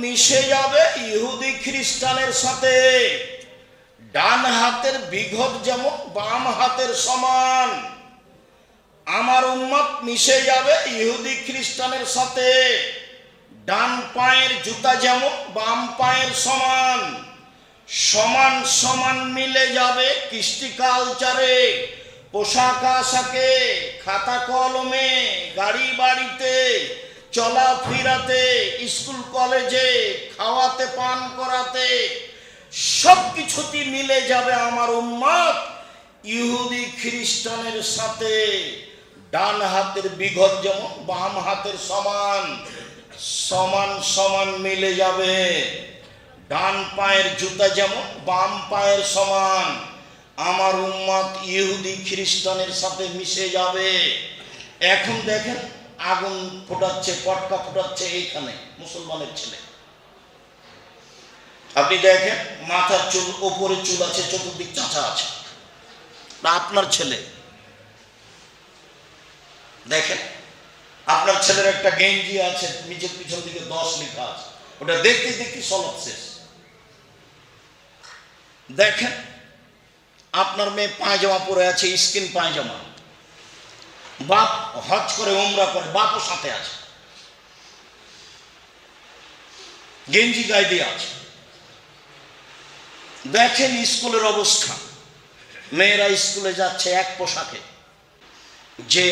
মিশে যাবে ইহুদি খ্রিস্টানের সাথে। ডান হাতের বিঘত যেমন বাম হাতের সমান, আমার উম্মত মিশে যাবে ইহুদি খ্রিস্টানের সাথে। ডান পায়ের জুতা যেমন বাম পায়ের সমান, সমান সমান মিলে যাবে কৃষ্টি কালচারে, পোশাক আশাকে, খাতা কলমে, গাড়ি বাড়িতে, চলাফেরাতে, স্কুল কলেজে, খাওয়াতে পান করাতে, সব কিছুতে মিলে যাবে আমার উম্মত ইহুদি খ্রিস্টানের সাথে। ডান হাতের বিঘত যেমন বাম হাতের সমান, সমান সমান মিলে যাবে। ডান পায়ের জুতা যেমন বাম পায়ের সমান, আমার উম্মত ইহুদি খ্রিস্টানের সাথে মিশে যাবে। এখন দেখেন আগুন ফোটাচ্ছে, পটকা ফোটাচ্ছে এইখানে মুসলমানের ছেলে। আপনি দেখেন মাথার চুল, ওপরে চুল আছে, চতুর্দিক চাঁচা আছে, আপনার ছেলে। দেখেন আপনার ছেলের একটা গেঞ্জি আছে, নিচের পিছন দিকে 10 লেখা আছে, ওটা দেখতে দেখতে সলব শেষ। দেখেন আপনার মেয়ে পায়জামা পরে আছে, স্কিন পায়জামা, বাপ হজ করে উমরা করে, বাপও সাথে আছে, গেঞ্জি গায়ে দিয়ে আছে। দেখেন স্কুলের অবস্থা, মেয়েরা স্কুলে যাচ্ছে এক পোশাকে। যে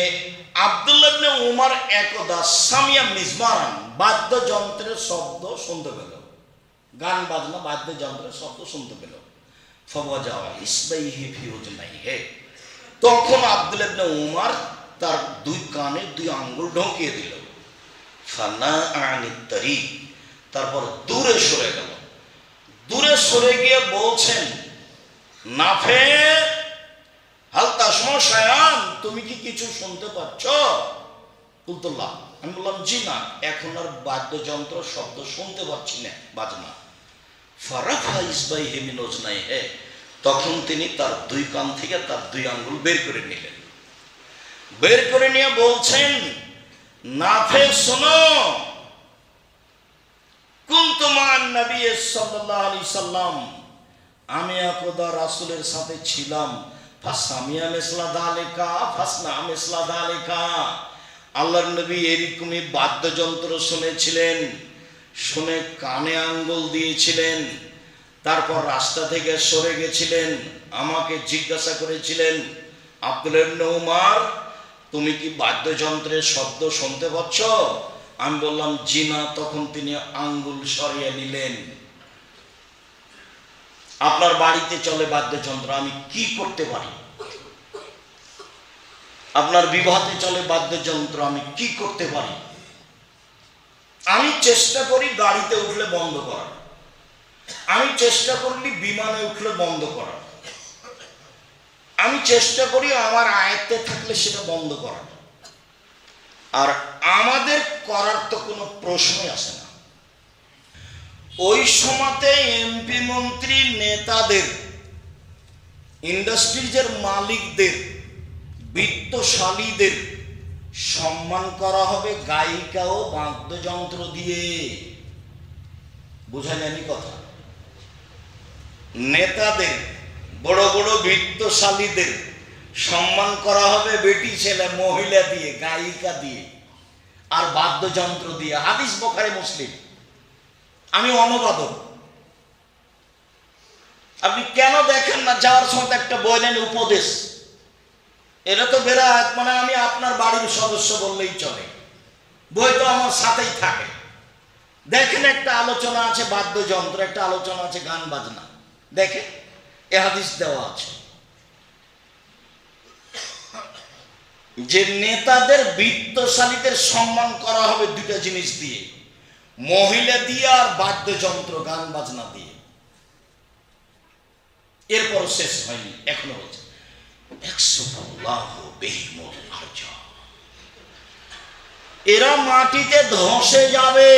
আব্দুল্লাহ ইবনে উমর একদা সামিয়া মিজমারান, বাদ্যযন্ত্রের শব্দ শুনতে পেল, গান বাজনা বাদ্যযন্ত্রের শব্দ শুনতে পেল। তখন আব্দুল্লাহ ইবনে উমর তার 2 কানে 2 আঙ্গুল ঢোকিয়ে দিল। তারপর দূরে সরে গেল। দূরে সরে গিয়ে বলছেন, নাফে হালকা সমস্যায়ান, তুমি কি কিছু শুনতে পাচ্ছ? কুলতুল্লাহ, আমি বললাম জি না, এখন আর বাদ্যযন্ত্র শব্দ শুনতে পাচ্ছি না, বাজনা। ফারাফা ইসবাইহি মিন উজনাইহি, তখন তিনি তার 2 কান থেকে তার 2 আঙ্গুল বের করে নিলেন। বের করে নিয়ে বলছেন, নাফে শোনো, কুনতু মান নবী সাল্লাল্লাহু আলাইহি সাল্লাম, আমি একদা রাসূলের সাথে ছিলাম। ফাসামিয়া মিসলা যালিকা ফাসনা মিসলা যালিকা, আল্লাহর নবী এরকমই বাদ্যযন্ত্র শুনেছিলেন, শুনে কানে আঙ্গুল দিয়েছিলেন। তারপর রাস্তা থেকে সরে গেছিলেন, আমাকে জিজ্ঞাসা করেছিলেন, আব্দুল্লাহ ইবনে উমর, তুমি কি বাদ্যযন্ত্রের শব্দ শুনতে পাচ্ছ? আমি বললাম জি না, তখন তিনি আঙ্গুল সরিয়ে নিলেন। আপনার বাড়িতে চলে বাদ্যযন্ত্র, আমি কি করতে পারি? আপনার বিবাহে চলে বাদ্যযন্ত্র, আমি কি করতে পারি? আমি চেষ্টা করি গাড়িতে উঠলে বন্ধ করার, আমি চেষ্টা করলি বিমানে উঠলে বন্ধ করার, আমি চেষ্টা করি আমার আয়ত্তে থাকলে সেটা বন্ধ করার। আর আমাদের করার তো কোনো প্রশ্নই আসে না। ওই সময়তে এমপি মন্ত্রী নেতাদের, ইন্ডাস্ট্রিজের মালিকদের, বিত্তশালীদের সম্মান করা হবে গায়িকা ও বাদ্যযন্ত্র দিয়ে। বুঝা যায়নি কথা? নেতাদের, বড় বড় বিত্তশালীদের সম্মান করা হবে বেটি ছেলে মহিলা দিয়ে, গায়িকা দিয়ে, আর বাদ্যযন্ত্র দিয়ে। হাদিস বুখারী মুসলিম, আমি অনুবাদক। আপনি কেন দেখেন না যাওয়ার সময় একটা বই নেন, উপদেশ, এটা তো বেরাত, মানে আমি আপনার বাড়ির সদস্য বললেই চলে, বই তো আমার সাথেই থাকে। দেখেন একটা আলোচনা আছে বাদ্যযন্ত্র, একটা আলোচনা আছে গান বাজনা, দেখেন এ হাদিস দেওয়া আছে যে নেতাদের, বিত্তশালীদের সম্মান করা হবে 2টা জিনিস দিয়ে, মহিলা দিয়ে আর বাদ্যযন্ত্র গান বাজনা দিয়ে। এরপর শেষ হয়নি, এখনো বলছে এরা মাটিতে ধসে যাবে,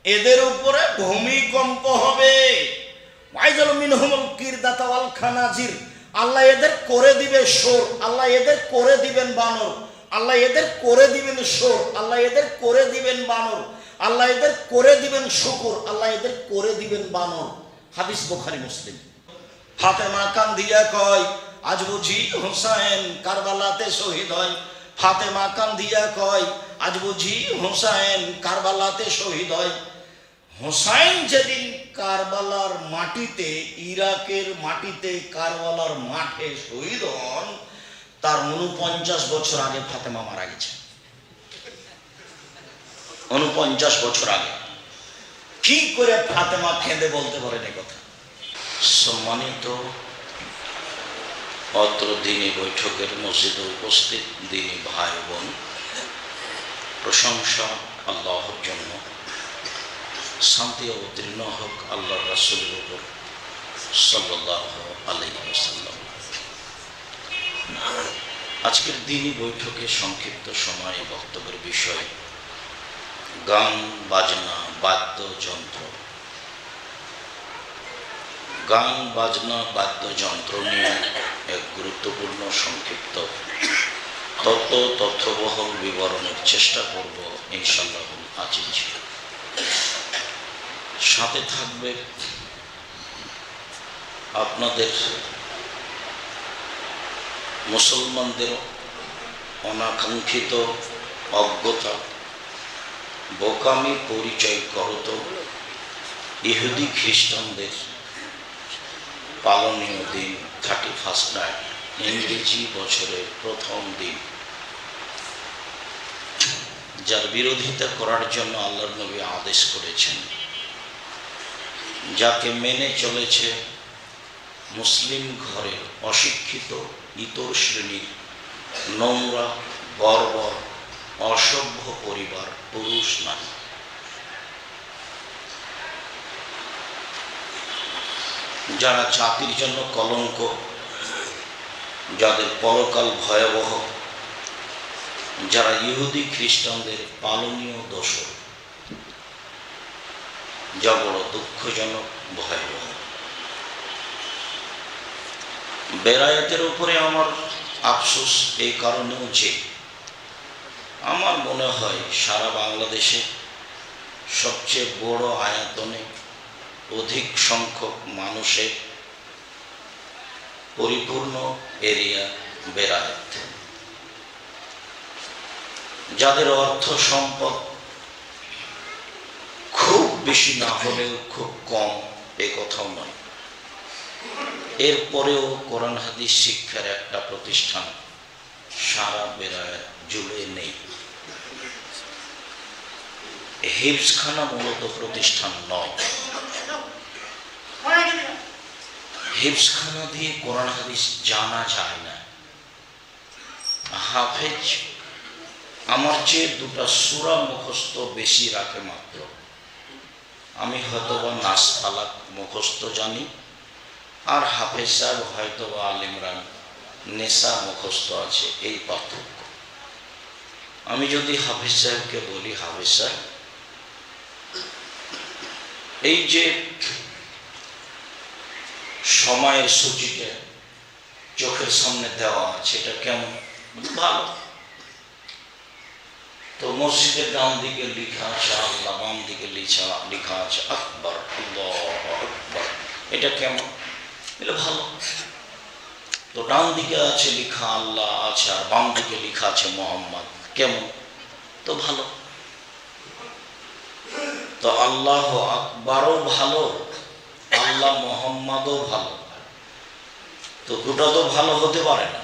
এদের উপরে ভূমিকম্প হবে। আল্লাহ এদের করে দিবে সোর, আল্লাহ এদের করে দিবেন বানর, আল্লাহ এদের করে দিবেন সোর, আল্লাহ এদের করে দিবেন বানর। আল্লাহ এদের করে দিবেন শুকর, আল্লাহ এদের করে দিবেন বানর। হাদিস বুখারী মুসলিম। ফাতেমা কান্দিয়া কয়, আজ বুঝি হুসাইন কারবালাতে শহীদ হয়। ফাতেমা কান্দিয়া কয়, আজ বুঝি হুসাইন কারবালাতে শহীদ হয়। হুসাইন যেদিন কারবালার মাটিতে, ইরাকের মাটিতে কারবালার মাঠে শহীদ হন, তার 49 বছর আগে ফাতেমা মারা গেছে। 49 বছর আগে। কি করে ফাতেমা কেঁদে বলতে পারেন এই কথা? সম্মানিত অত্র দিনী বৈঠকের মসজিদে উপস্থিত দিনী ভাই বোন, প্রশংসা আল্লাহর জন্য, শান্তি অবতীর্ণ হোক আল্লাহর রাসূলের উপর সাল্লাল্লাহু আলাইহি ওয়াসাল্লাম। আজকের দিনী বৈঠকে সংক্ষিপ্ত সময়ে বক্তব্যের বিষয় গান বাজনা বাদ্যযন্ত্র। গান বাজনা বাদ্যযন্ত্র নিয়ে এক গুরুত্বপূর্ণ সংক্ষিপ্ত তথ্যবহল বিবরণের চেষ্টা করব ইনশাআল্লাহ আজিজ। সাথে থাকবে আপনাদের মুসলমানদের অনাকাঙ্ক্ষিত অজ্ঞতা, বোকামি পরিচয় করত ইহুদি খ্রিস্টানদের পালনীয় দিন 31 নাইট, ইংরেজি বছরের প্রথম দিন, যার বিরোধিতা করার জন্য আল্লাহর নবী আদেশ করেছেন, যাকে মেনে চলেছে মুসলিম ঘরের অশিক্ষিত ইতর শ্রেণীর নোংরা বর্বর অসভ্য পরিবার, পুরুষ নারী। যারা জাতির জন্য কলঙ্ক, যাদের পরকাল ভয়াবহ, যারা ইহুদি খ্রিস্টানদের পালনীয় দোষর, যা বড় দুঃখজনক, ভয়াবহ। বেলায়েতের উপরে আমার আফসোস এই কারণেও যে আমার মনে হয় সারা বাংলাদেশে সবচেয়ে বড় আয়তনে অধিক সংখ্যক মানুষের পরিপূর্ণ এরিয়া বেলায়েত। যাদের অর্থ সম্পদ খুব বেশি না হলেও খুব কম, এ কথাও নয়, এরপরেও কোরআন হাদিস শিক্ষার একটা প্রতিষ্ঠান সারা বেলায়েত জুড়ে নেই। হিফজখানা মূলত প্রতিষ্ঠান নয়। হিফজখানা দিয়ে কোরআন হাদিস জানা যায় না। হাফেজ আমার চেয়ে 2টা সূরা মুখস্থ বেশি রাখে মাত্র। আমি হয়তোবা নাস ফালাক মুখস্থ জানি, আর হাফেজ সাহেব হয়তোবা আল ইমরান নেশা মুখস্থ আছে, এই পার্থক্য। আমি যদি হাফেজ সাহেবকে বলি, হাফেজ সাহেব এই যে সময়ের সূচিটা চোখের সামনে দেওয়া আছে, এটা কেমন? ভালো। তো মসজিদের ডান দিকে লেখা আছে আল্লাহ, বাম দিকে লেখা আছে আকবর, আল্লাহু আকবর, এটা কেমন? এটা ভালো। তো ডান দিকে আছে লেখা আল্লাহ আছে, আর বাম দিকে লেখা আছে মোহাম্মদ, কেমন? তো ভালো। তো আল্লাহ আকবরও ভালো, আল্লাহ মোহাম্মদও ভালো। তো দুটো তো ভালো হতে পারে না।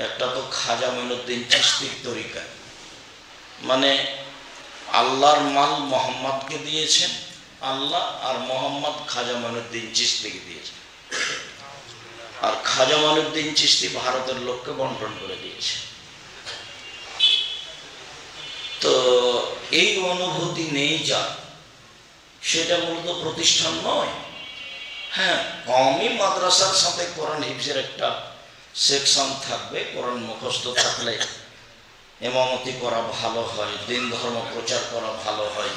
একটা তো খাজা মঈনুদ্দিন চিশতির তরিকা, মানে আল্লাহর মাল মোহাম্মদকে দিয়েছেন আল্লাহ, আর মোহাম্মদ খাজা মঈনুদ্দিন চিশতিকে দিয়েছেন, আর খাজা মঈনুদ্দিন চিশতি ভারতের লোককে বন্টন করে দিয়েছে। তো এই অনুভূতি নেই যা, সেটা মূলত প্রতিষ্ঠান নয়। হ্যাঁ, কওমি মাদ্রাসার সাথে কোরআন হিফজের একটা সেকশন থাকবে। কোরআন মুখস্থ থাকলে ইমামতি করা ভালো হয়, দিন ধর্ম প্রচার করা ভালো হয়,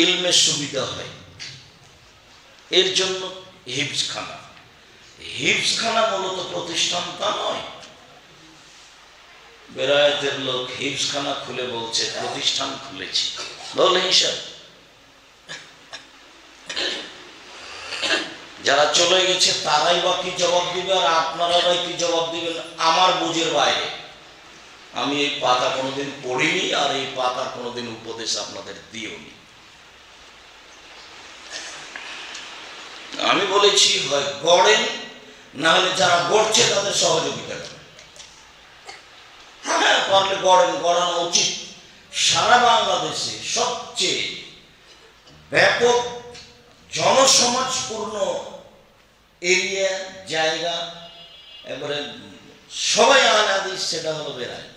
ইলমের সুবিধা হয়, এর জন্য হিফজখানা। হিফজখানা মূলত প্রতিষ্ঠান তা নয়। বেরায়েতের লোক হিফজখানা খুলে বলছে প্রতিষ্ঠান খুলেছি, বলে হিসাব। যারা চলে গেছে তারাই বা কি জবাব দিবে, আর আপনারাই কি জবাব দিবেন আমার বুঝের বাইরে। আমি এই পাতা কোনোদিন পড়িনি, আর এই পাতার কোনোদিন উপদেশ আপনাদের দিইনি। আমি বলেছি হয় গড়েন, না হলে যারা গড়ছে তাদের সহযোগিতা করেন। হ্যাঁ, পারলে গড়েন, গড়ানো উচিত। সারা বাংলাদেশে সবচেয়ে ব্যাপক জনসমাজপূর্ণ এরিয়া, জায়গা, এবারে সবাই আহলে হাদিস, সেটা হলো বেরায়।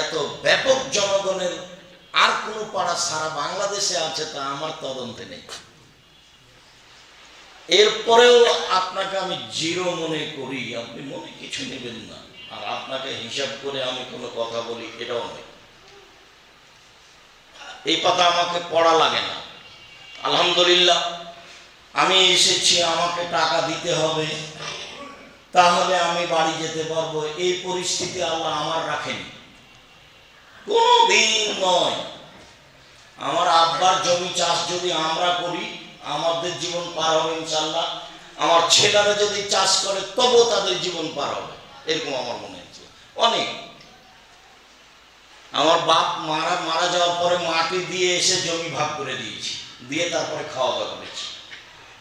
এত ব্যাপক জনগণের আর কোনো পাড়া সারা বাংলাদেশে আছে তা আমার তদন্তে নেই। এরপরেও আপনাকে আমি জিরো মনে করি, আপনি মনে কিছু নেবেন না। আর আপনাকে হিসাব করে আমি কোনো কথা বলি এটাও নয়। এই পাতা আমাকে পড়া লাগে না। আলহামদুলিল্লাহ, আমি এসেছি, আমাকে টাকা দিতে হবে, তাহলে আমি বাড়ি যেতে পারবো। এই পরিস্থিতি আল্লাহ আমার রাখেনি, কোনদিন নয়। আমার আব্বার জমি চাষ যদি আমরা করি, আমাদের জীবন পার হবে ইনশাল্লাহ। আমার ছেলেরা যদি চাষ করে তবুও তাদের জীবন পার হবে, এরকম আমার মনে হচ্ছে। অনেক আমার বাপ মারা যাওয়ার পরে মাটি দিয়ে এসে জমি ভাগ করে দিয়েছি, দিয়ে তারপরে খাওয়া দাওয়া করেছি।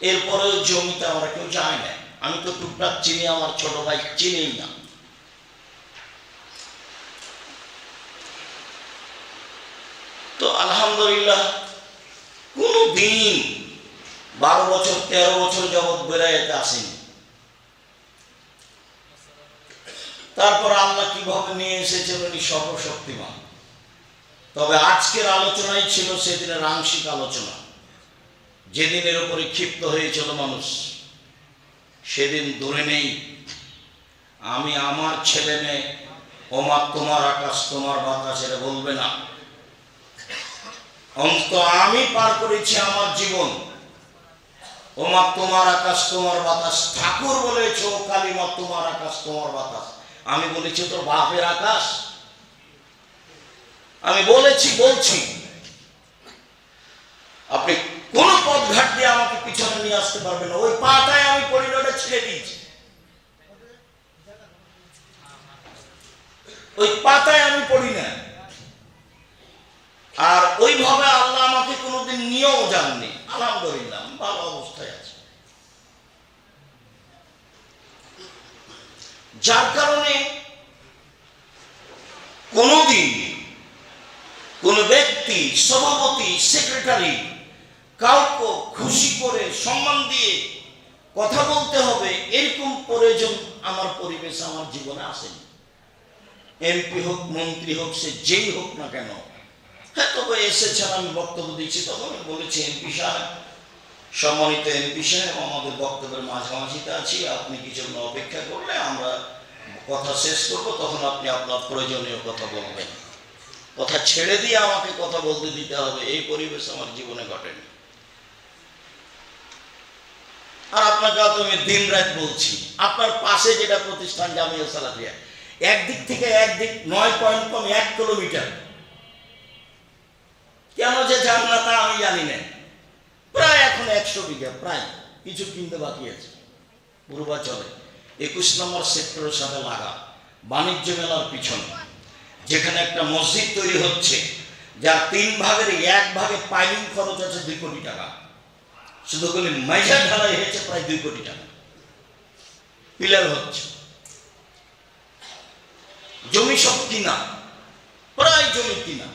এরপরেও জমিতে আমরা কেউ যায় না। আমি তো টুকটাক চিনি, আমার ছোট ভাই চিনেই না। তো আলহামদুলিল্লাহ, কোনো দিন 12 বছর 13 বছর যাবৎ বেড়াইতে আসেনি। তারপর আল্লাহ কিভাবে নিয়ে এসেছেন উনি সর্বশক্তিমান। তবে আজকের আলোচনাই ছিল সেদিনের আংশিক আলোচনা। যেদিনের উপরে ক্ষিপ্ত হয়েছিল মানুষ, সেদিন দূরে নেই। আমি আমার ছেলে মেয়ে, ওমা তোমার আকাশ তোমার বাতাস এটা বলবে না। অন্ত আমি পার করেছি আমার জীবন, ওমা তোমার আকাশ তোমার বাতাস। ঠাকুর বলেছ কালিমা তোমার আকাশ তোমার বাতাস। আমি বলেছি তোর বাপের আকাশ। আমি বলছি আপনি কোন পথঘাট দিয়ে আমাকে পিছনে নিয়ে আসতে পারবেন না। ওই পাটায় আমি পরিণটা ছেড়ে দিয়েছি, ওই পাতায় আমি পড়ি না। আর ওইভাবে আল্লাহ আমাকে কোনোদিন নিয়েও যাননি। আলহামদুলিল্লাহ, ভালো অবস্থায় আছে। যার কারণে কোনদিন কোন ব্যক্তি, সভাপতি, সেক্রেটারি কাউকে খুশি করে সম্মান দিয়ে কথা বলতে হবে এরকম প্রয়োজন আমার পরিবেশ আমার জীবনে আসেনি। এমপি হোক, মন্ত্রী হোক, সে যেই হোক না কেন। হ্যাঁ, তবে এসেছেন, আমি বক্তব্য দিচ্ছি, তখন আমি বলেছি এমপি সাহেব, সম্মানিত এমপি সাহেব, আমাদের বক্তব্যের মাঝামাঝিতে আছি, আপনি কি জন্য অপেক্ষা করলে আমরা কথা শেষ করবো, তখন আপনি আপনার প্রয়োজনীয় কথা বলবেন। কথা ছেড়ে দিয়ে আমাকে কথা বলতে দিতে হবে, এই পরিবেশ আমার জীবনে ঘটেনি। আর আপনাকে আমি দিন রাত বলছি, আপনার পাশে যেটা প্রতিষ্ঠান জামিয়া সালাফিয়া, একদিক থেকে একদিক 9 পয়েন্ট কম 1 কিলোমিটার। কেন যে যান না তা আমি জানি না। প্রায় এখন 100 বিঘা, প্রায় কিছু কিনতে বাকি আছে। পূর্বাচলে 21 নম্বর সেক্টরের সাথে লাগা বাণিজ্য মেলার পিছনে, যেখানে একটা মসজিদ তৈরি হচ্ছে, যার 3 ভাগের 1 ভাগে পাইলিং খরচ আছে 2 কোটি টাকা। শুধু করে মাইজা ঢালাই হয়েছে প্রায় 2 কোটি টাকা। পিলার হচ্ছে, জমি সব কিনা, প্রায় জমি কিনা।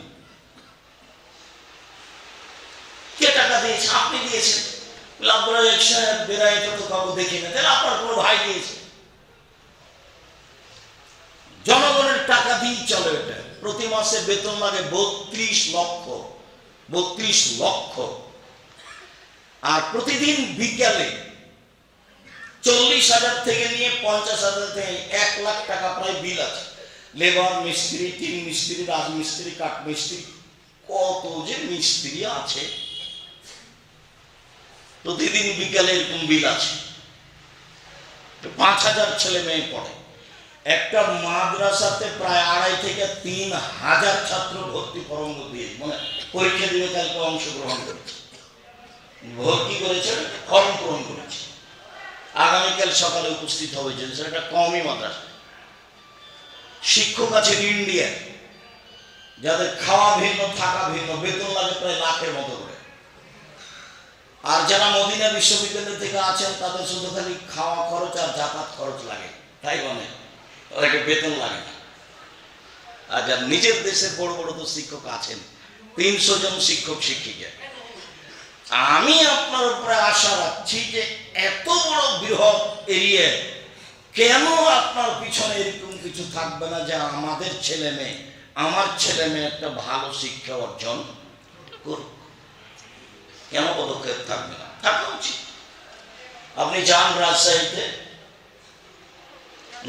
কে টাকা দিয়েছে? আপনি দিয়েছেন। আপনারা একসাথে বেড়ায় তো কাউকে দেখি না, তাহলে আপনার কোনো ভাই দিয়েছে। জনগণের টাকা দিয়ে চলে এটা। প্রতি মাসে বেতন লাগে 32 লক্ষ, 32 লক্ষ। আর প্রতিদিন বিকালে 40,000 থেকে নিয়ে 50,000 থেকে 1 লাখ টাকা প্রায় বিল আছে। লেবার, মিস্ত্রি, টিন মিস্ত্রি, রাজমিস্ত্রি, কাঠ মিস্ত্রি, কত যে মিস্ত্রি আছে, প্রতিদিন বিকালে এরকম বিল আছে। 5,000 ছেলে মেয়ে পড়ে। একটা মাদ্রাসাতে প্রায় 2,500 থেকে 3,000 ছাত্র ভর্তি ফরম দিয়ে মানে পরীক্ষা দিবে, কালকে অংশগ্রহণ করেছে, ভর্তি করেছে, ফর্ম পূরণ করেছে, আগামীকাল সকালে উপস্থিত হবে। সেটা কমই মাদ্রাসা। শিক্ষক আছেন ইন্ডিয়ার, যাদের খাওয়া ভিন্ন, থাকা ভিন্ন, বেতন লাগে প্রায় লাখের মতো করে। আর যারা মদিনা বিশ্ববিদ্যালয় থেকে আছেন তাদের শুধু খালি খাওয়া খরচ আর যাতায়াত খরচ লাগে, তাই বলে ওদেরকে বেতন লাগে না। আর যারা নিজের দেশে বড় বড় তো শিক্ষক আছেন, 300 জন শিক্ষক শিক্ষিকা। আমি আপনার উপরে আশা রাখছি যে এত বড় বৃহৎ এরিয়া কেন আপনার পিছনে এরকম কিছু থাকবে না যে আমাদের ছেলে মেয়ে, আমার ছেলে মেয়ে একটা ভালো শিক্ষা অর্জন করুক? কেন পদক্ষেপ থাকবে না? থাকা উচিত। আপনি যান রাজশাহীতে,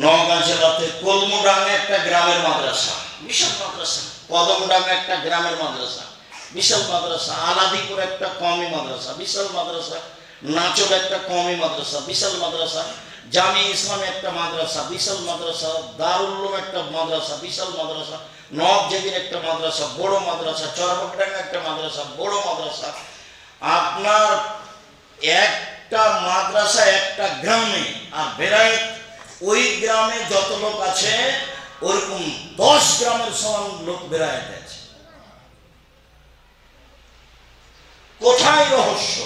নওগাঁ জেলাতে কলমডাঙ্গে একটা গ্রামের মাদ্রাসা, বিশাল মাদ্রাসা, কদমডাঙ্গে একটা গ্রামের মাদ্রাসা, বিশাল মাদ্রাসা, আলাদিপুর একটা কওমি মাদ্রাসা, বিশাল মাদ্রাসা, নাচর একটা কওমি মাদ্রাসা, বিশাল মাদ্রাসা, জামিয়া ইসলামী একটা মাদ্রাসা, বিশাল মাদ্রাসা, দারুল উলুম একটা মাদ্রাসা, বিশাল মাদ্রাসা, নবজেগির একটা মাদ্রাসা, বড় মাদ্রাসা, চরবাগডাঙ্গা একটা মাদ্রাসা, বড় মাদ্রাসা। আপনার একটা মাদ্রাসা একটা গ্রামে, আর বেরায়েত ওই গ্রামে যত লোক আছে ওরকম 10 গ্রামের সমান লোক বেরায়েত আছে। কোথায় রহস্য,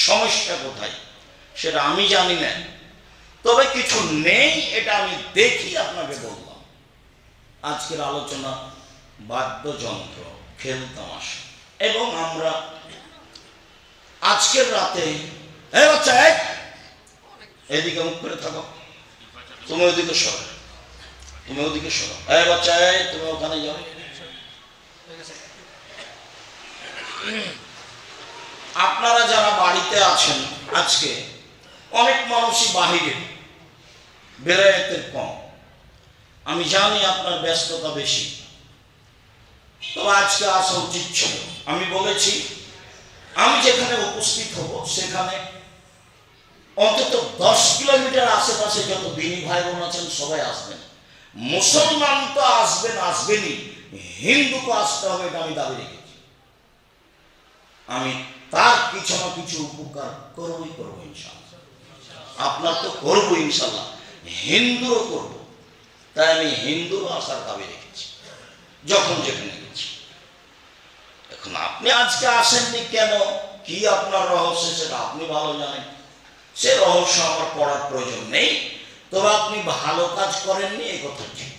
সমস্যা কোথায় সেটা আমি জানি না, তবে কিছু নেই এটা আমি দেখি আপনাকে বললাম। আজকের আলোচনা বাদ্যযন্ত্র, খেল তামাশা, এবং আমরা আজকের রাতে, এই বাচ্চা এদিকে মুখ করে থাকো, তুমি ওদিকে সরো, তুমি ওদিকে সরো, এই বাচ্চা তুমি ওখানে যাও। আপনারা যারা বাড়িতে আছেন, আজকে অনেক মানুষই বাহিরে, বেরায়েতের কম, আমি জানি আপনার ব্যস্ততা বেশি, তবে আজকে আসা উচিত ছিল। আমি বলেছি আমি যেখানে উপস্থিত হব সেখানে অন্তত 10 কিলোমিটার আশেপাশে যত দিনী ভাই বোন আছেন সবাই আসবেন। মুসলমান তো আসবেনই, হিন্দু তো আসতে হবে, এটা আমি দাবি রেখেছি। আমি তার কিছু না কিছু উপকার করবই করবো ইনশাআল্লাহ, আপনার তো করবো ইনশাআল্লাহ, হিন্দুও করবো। তাই আমি হিন্দুও আসার দাবি রেখেছি যখন যেখানে গেছি। এখন আপনি আজকে আসেননি কেন, কি আপনার রহস্য সেটা আপনি ভালো জানেন, সে রহস্য আমার পড়ার প্রয়োজন নেই। তবে আপনি ভালো কাজ করেননি এই কথা ঠিক।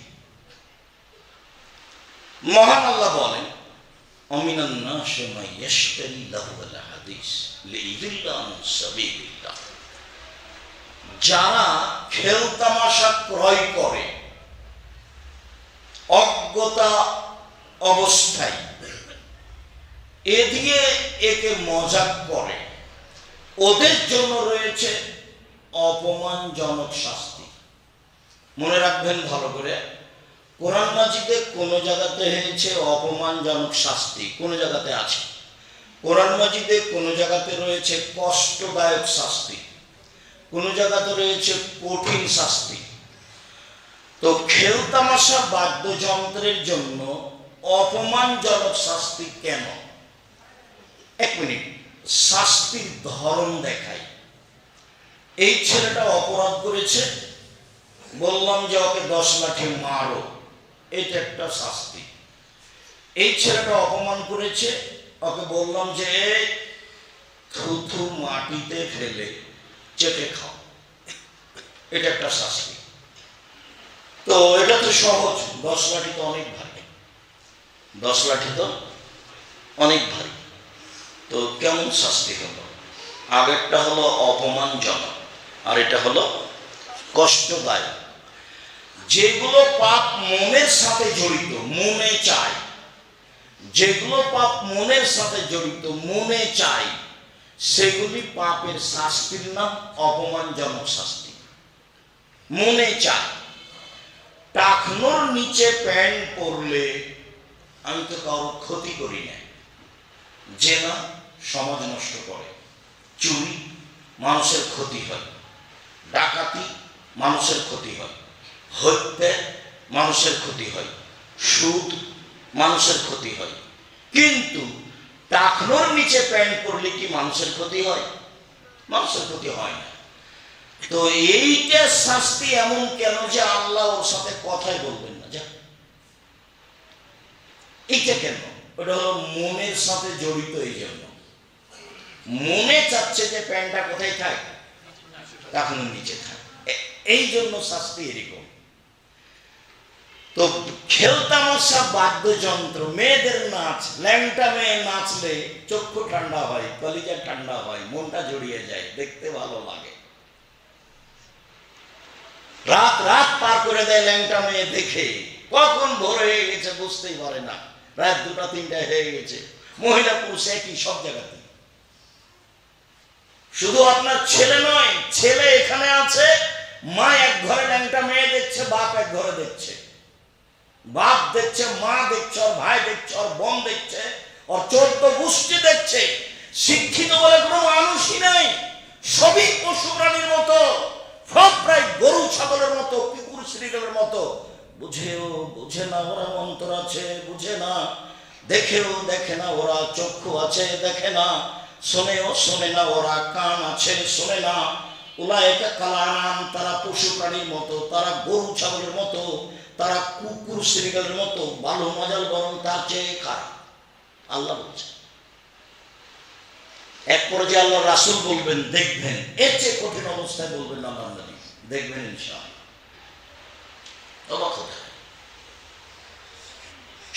মহান আল্লাহ বলেন, অমিনান নাসি মান ইয়াশতারি লাহওয়াল হাদিস লিইযিল্লা আন সাবিলিল্লাহ, যারা খেল তামাশা ক্রয় করে অজ্ঞতা অবস্থায়, এদিকে একে মজাক করে, ওদের জন্য রয়েছে অপমানজনক শাস্তি। মনে রাখবেন ভালো করে, কোরআন মাজিদে কোন জায়গাতে হয়েছে অপমানজনক শাস্তি, কোন জায়গাতে আছে। কোরআন মাজিদে কোন জায়গাতে রয়েছে কষ্টদায়ক শাস্তি, কোন জায়গাতে রয়েছে কঠিন শাস্তি। তো খেল তামাশা বাদ্যযন্ত্রের জন্য অপমানজনক শাস্তি কেন? 1 মিনিট, শাস্তির ধরন দেখাই। এই ছেলেটা অপরাধ করেছে, বললাম যে ওকে 10 লাঠি মারো, এটা একটা শাস্তি। এই ছেলেটা অপমান করেছে, ওকে বললাম যে থুথু মাটিতে ফেলে চেটে খাও, এটা একটা শাস্তি। তো এটা তো সহজ, 10 লাঠি তো অনেক ভারী, 10 লাঠি তো অনেক ভারী। তো কেমন শাস্তি হলো? আগেরটা হলো অপমানজনক, আর এটা হলো কষ্টদায়ক। যেগুলো পাপ মনের সাথে জড়িত, মনে চায়, যেগুলো পাপ মনের সাথে জড়িত, মনে চায়, সেগুলি পাপের শাস্তির নাম অপমানজনক শাস্তি। মনে চায়, টাকনোর নিচে প্যান্ট পরলে আমি তো কারো ক্ষতি করি না, জেনা সমাজ নষ্ট করে, চুরি মানুষের ক্ষতি হয়, ডাকাতি মানুষের ক্ষতি হয়, হত্যা মানুষের ক্ষতি হয়, সুদ মানুষের ক্ষতি হয়, কিন্তু টাকনোর নিচে প্যান্ট পরলে কি মানুষের ক্ষতি হয়? মানুষের ক্ষতি হয় না। তো এইটা শাস্তি এমন কেন যে আল্লাহ ওর সাথে কথাই বলবেন না? যা, এইটা কেন? ওটা হলো মনের সাথে জড়িত। এই জন্য মনে চাচ্ছে যে প্যান্টটা কোথায় থাক, টাকনোর নিচে থাক, এই জন্য শাস্তি এরকম। তো খেলতামশা বাদ্যযন্ত্র, মেয়েদের নাচ, ল্যাংটা মেয়ে নাচলে চক্ষু ঠান্ডা হয়, কলিজা ঠান্ডা হয়, মনটা জড়িয়ে যায়, দেখতে ভালো লাগে। রাত রাত পার করে দেয় ল্যাংটা মেয়ে দেখে, কখন ভোর হয়ে গেছে বুঝতেই পারে না, রাত 2টা 3টা হয়ে গেছে। মহিলা পুরুষ একই, সব জায়গাতে। শুধু আপনার ছেলে নয়, ছেলে এখানে আছে, মা এক ঘরে ল্যাংটা মেয়ে দেখছে, বাপ এক ঘরে দেখছে। বাপ দেখছে, মা দেখছে, ওর ভাই দেখছে, ওর বোন দেখছে, ওর 14 গোষ্ঠী দেখছে। শিক্ষিত বলে কোনো মানুষই নাই, সবই পশু প্রাণীর মতো, সব প্রায় গরু ছাগলের মতো, কুকুর শ্রীগলের মতো। বুঝেও বুঝে না ওরা অন্তর আছে, বুঝে না, দেখেও দেখে না ওরা চক্ষু আছে, দেখে না, শোনেও শোনে না ওরা কান আছে, শোনে না। উলায়েকা কালানাম, তারা পশু প্রাণীর মতো, তারা গরু ছাগলের মতো, তারা কুকুর শ্রীগলের মতো, ভালো মজাল বরং তার চেয়ে খারাপ। আল্লাহ বলছে। এক পর্যায়ে আল্লাহ রাসূল বলবেন, দেখবেন, এর চেয়ে কঠিন অবস্থায় বলবেন না বান্দা, দেখবেন ইনশাআল্লাহ। অবাক হতে হয়।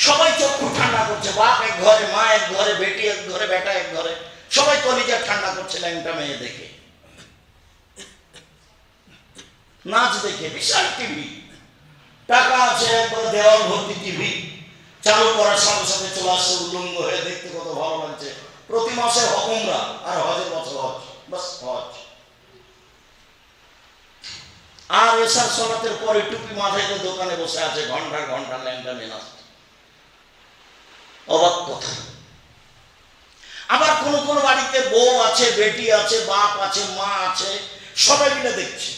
সবাই চক্ষু ঠান্ডা করছে, বাপ এক ঘরে, মা এক ঘরে, বেটি এক ঘরে, বেটা এক ঘরে, সবাই কলিজা ঠান্ডা করছে ল্যাংটা মেয়ে দেখে, নাচ দেখে। বিশাল টিভি, টাকা আছে, একবার দেওয়াল ভর্তি টিভি, চালু করার সাথে সাথে চলে আসছে উল্লঙ্গ হয়ে, দেখতে কত ভালো লাগছে। প্রতি মাসে উমরা আর হজের বছর হজ, বাস হজ। আর এশার সালাতের পরে টুপি মাথায় দোকানে বসে আছে, ঘন্টা ঘন্টা ল্যাংটা মেয়ে নাচছে। অবাক কথা। আবার কোন কোন বাড়িতে বউ আছে, বেটি আছে, বাপ আছে, মা আছে, সবাই মিলে দেখছে।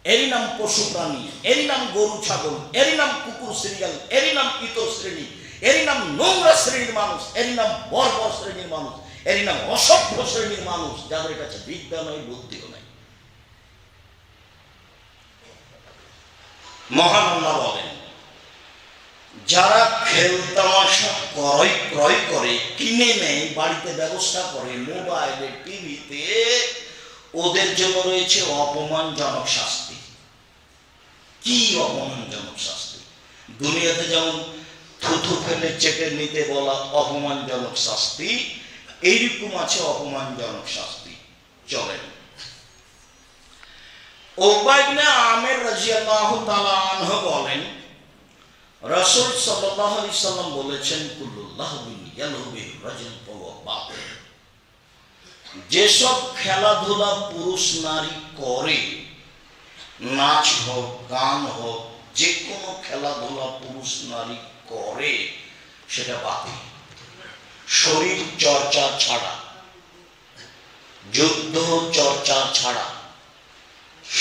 এরই নাম পশু প্রাণী, এরই নাম গরু ছাগল, এরই নাম কুকুর শ্রীগাল, এরই নাম ইতর শ্রেণী, এরই নাম নোংরা শ্রেণীর মানুষ, এরই নাম বর্বর শ্রেণীর মানুষ, এরই নাম অসভ্য শ্রেণীর মানুষ, যাদের কাছে বিদ্যা নয়, বুদ্ধিও নাই। মহান আল্লাহ বলেন, যারা খেলতামাশা ক্রয় করে, কিনে নেয়, বাড়িতে ব্যবস্থা করে, মোবাইলে, টিভিতে, ওদের জন্য রয়েছে অপমানজনক শাস্তি। কি অপমানজনক শাস্তি? দুনিয়াতে যেমন থুথু ফেলে চেটে নিতে বলা অপমানজনক শাস্তি, এইরকম আছে অপমানজনক শাস্তি। চলেন, উকবা ইবনে আমির রাদিয়াল্লাহু তাআলা আনহু বলেন, রাসূল সাল্লাল্লাহু আলাইহি সাল্লাম বলেছেন, কুল্লুল্লাহু ইয়ালহুবি রাজুল ফাওয়া বাতিল। যেসব খেলাধুলা পুরুষ নারী করে, নাচ হোক, গান হোক, যে কোনো খেলাধুলা পুরুষ নারী করে, সেটা বাতিল। শরীর চর্চা ছাড়া, যুদ্ধ চর্চা ছাড়া,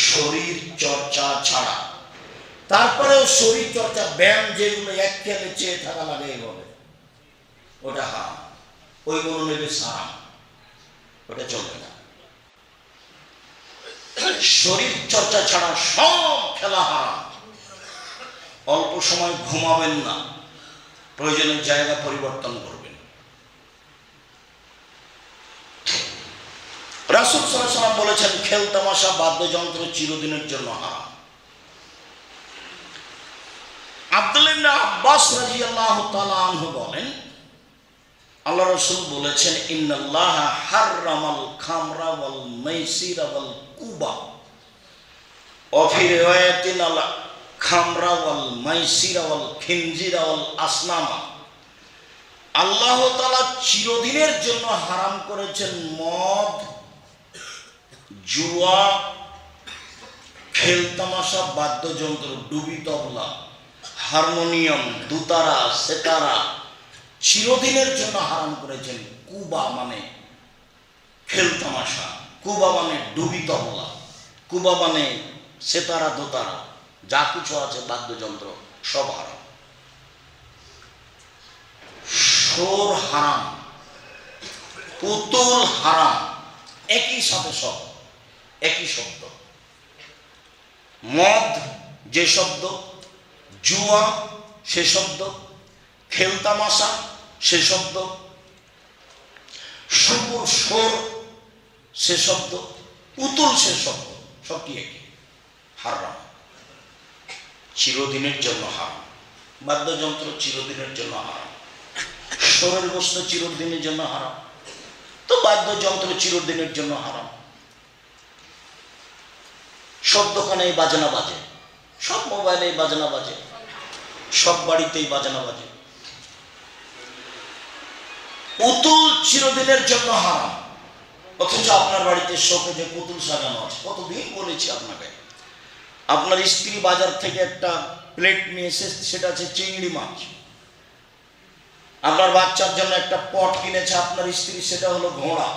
শরীর চর্চা ছাড়া, তারপরেও শরীর চর্চা, ব্যায়াম, যেগুলো এক খেলে চেয়ে থাকা লাগে, এইভাবে, ওটা হারাম। ওই মনোনিবেশ হারাম, ওটা চলবে না। শরীর চর্চা ছাড়া সব খেলা হারাম। অল্প সময় ঘুমাবেন না, প্রয়োজনের জায়গা পরিবর্তন করবেন। রাসূল সাল্লাল্লাহু আলাইহি ওয়াসাল্লাম বলেছেন, খেলতামাশা বাদ্যযন্ত্র চিরদিনের জন্য হারাম। আব্দুল্লাহ ইবনে আব্বাস রাদিয়াল্লাহু তাআলা আনহু বলেন, আল্লাহ রাসূল বলেছেন, ইন্নাল্লাহা হাররামাল খামরা ওয়াল মাইসিরা ওয়াল কুবা ওয়া ফি রিওয়ায়াতিন আল খামরা ওয়াল মাইসিরা ওয়াল খিনজিরা ওয়াল আসনামা। আল্লাহ তাআলা চিরদিনের জন্য হারাম করেছেন মদ, জুয়া, খেলতামাশা, বাদ্যযন্ত্র, ডুবি তবলা, হারমোনিয়াম, দুতারা, সেতারা, চিরদিনের জন্য হারাম করেছেন। কুবা মানে খেলতামাশা, কুবা মানে ডুবি তবলা, কুবা মানে সেতারা, দোতারা, যা কিছু আছে বাদ্যযন্ত্র সব হারাম। সুর হারাম, পুতুল হারাম, একই সাথে সব একই শব্দ। মদ যে শব্দ, জুয়া সে শব্দ, খেলতামাশা সে শব্দ, সুর সুর সে শব্দ, পুতুল সে শব্দ, সবটি একই, হারাম, চিরদিনের জন্য হারাম। বাদ্যযন্ত্র চিরদিনের জন্য হারাম, সুরের বস্তু চিরদিনের জন্য হারাম, তো বাদ্যযন্ত্র চিরদিনের জন্য হারাম। সব দোকানেই বাজনা বাজে, সব মোবাইলেই বাজনা বাজে, সব বাড়িতেই বাজনা বাজে। পুতুল চিরদিনের জন্য হারাম, অথচ আপনার বাড়িতে শোকে যে পুতুল সাজানো আছে। কতদিন বলেছি আপনাকে, আপনার স্ত্রী বাজার থেকে একটা প্লেট নিয়ে এসে, সেটা আছে চিংড়ি মাছ। আপনার বাচ্চার জন্য একটা পট কিনেছে আপনার স্ত্রী, সেটা হলো ঘোড়া।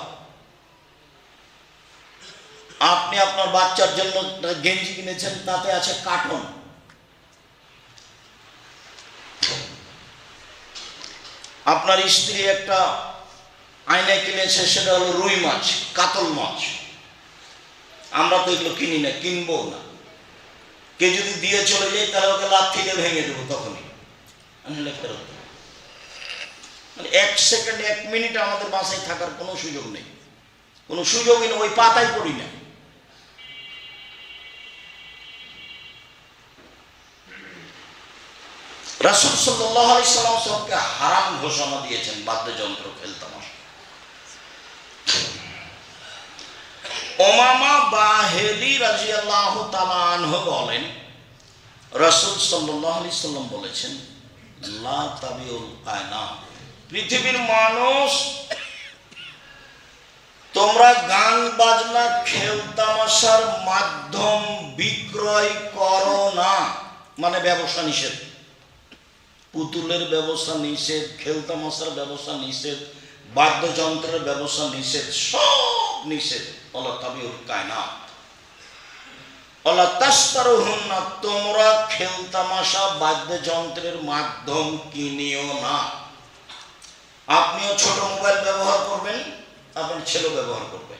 আপনি আপনার বাচ্চার জন্য গেঞ্জি কিনেছেন, তাতে আছে কার্টুন। আপনার স্ত্রী একটা আয়না কিনেছে, সেটা হলো রুই মাছ, কাতল মাছ। আমরা তো এগুলো কিনি না, কিনবো না। কে যদি দিয়ে চলে যায় তাহলে ওকে লাথি দিয়ে ভেঙে দেবো তখনই, আনলে ফেরত। মানে 1 সেকেন্ড 1 মিনিট আমাদের বাসায় থাকার কোনো সুযোগ নেই, কোনো সুযোগই নেই, ওই পাতাই পড়ি না। রাসূল সাল্লাল্লাহু আলাইহি সাল্লাম সবকে হারাম ঘোষণা দিয়েছেন বাদ্যযন্ত্র, খেলতামাশা। উমামা বাহিলি রাদিয়াল্লাহু তাআলা আনহু বলেন, রাসূল সাল্লাল্লাহু আলাইহি সাল্লাম বলেছেন, লা তাবিউল কায়না, পৃথিবীর মানুষ তোমরা গান বাজনা খেলতামাশার মাধ্যম বিক্রয় করো না। মানে ব্যবসা নিষেধ, পুতুলের ব্যবসা নিষেধ, খেলতামাশার ব্যবসা নিষেধ, বাদ্যযন্ত্রের ব্যবসা নিষেধ, সব নিষেধ। ওয়ালা তাবিউল কায়নাত ওয়ালা তাশতারুহুন্না, তোমরা খেলতামাশা বাদ্যযন্ত্রের মাধ্যম কিনিও না। আপনিও ছোট মোবাইল ব্যবহার করবেন, আপনার ছেলেও ব্যবহার করবে।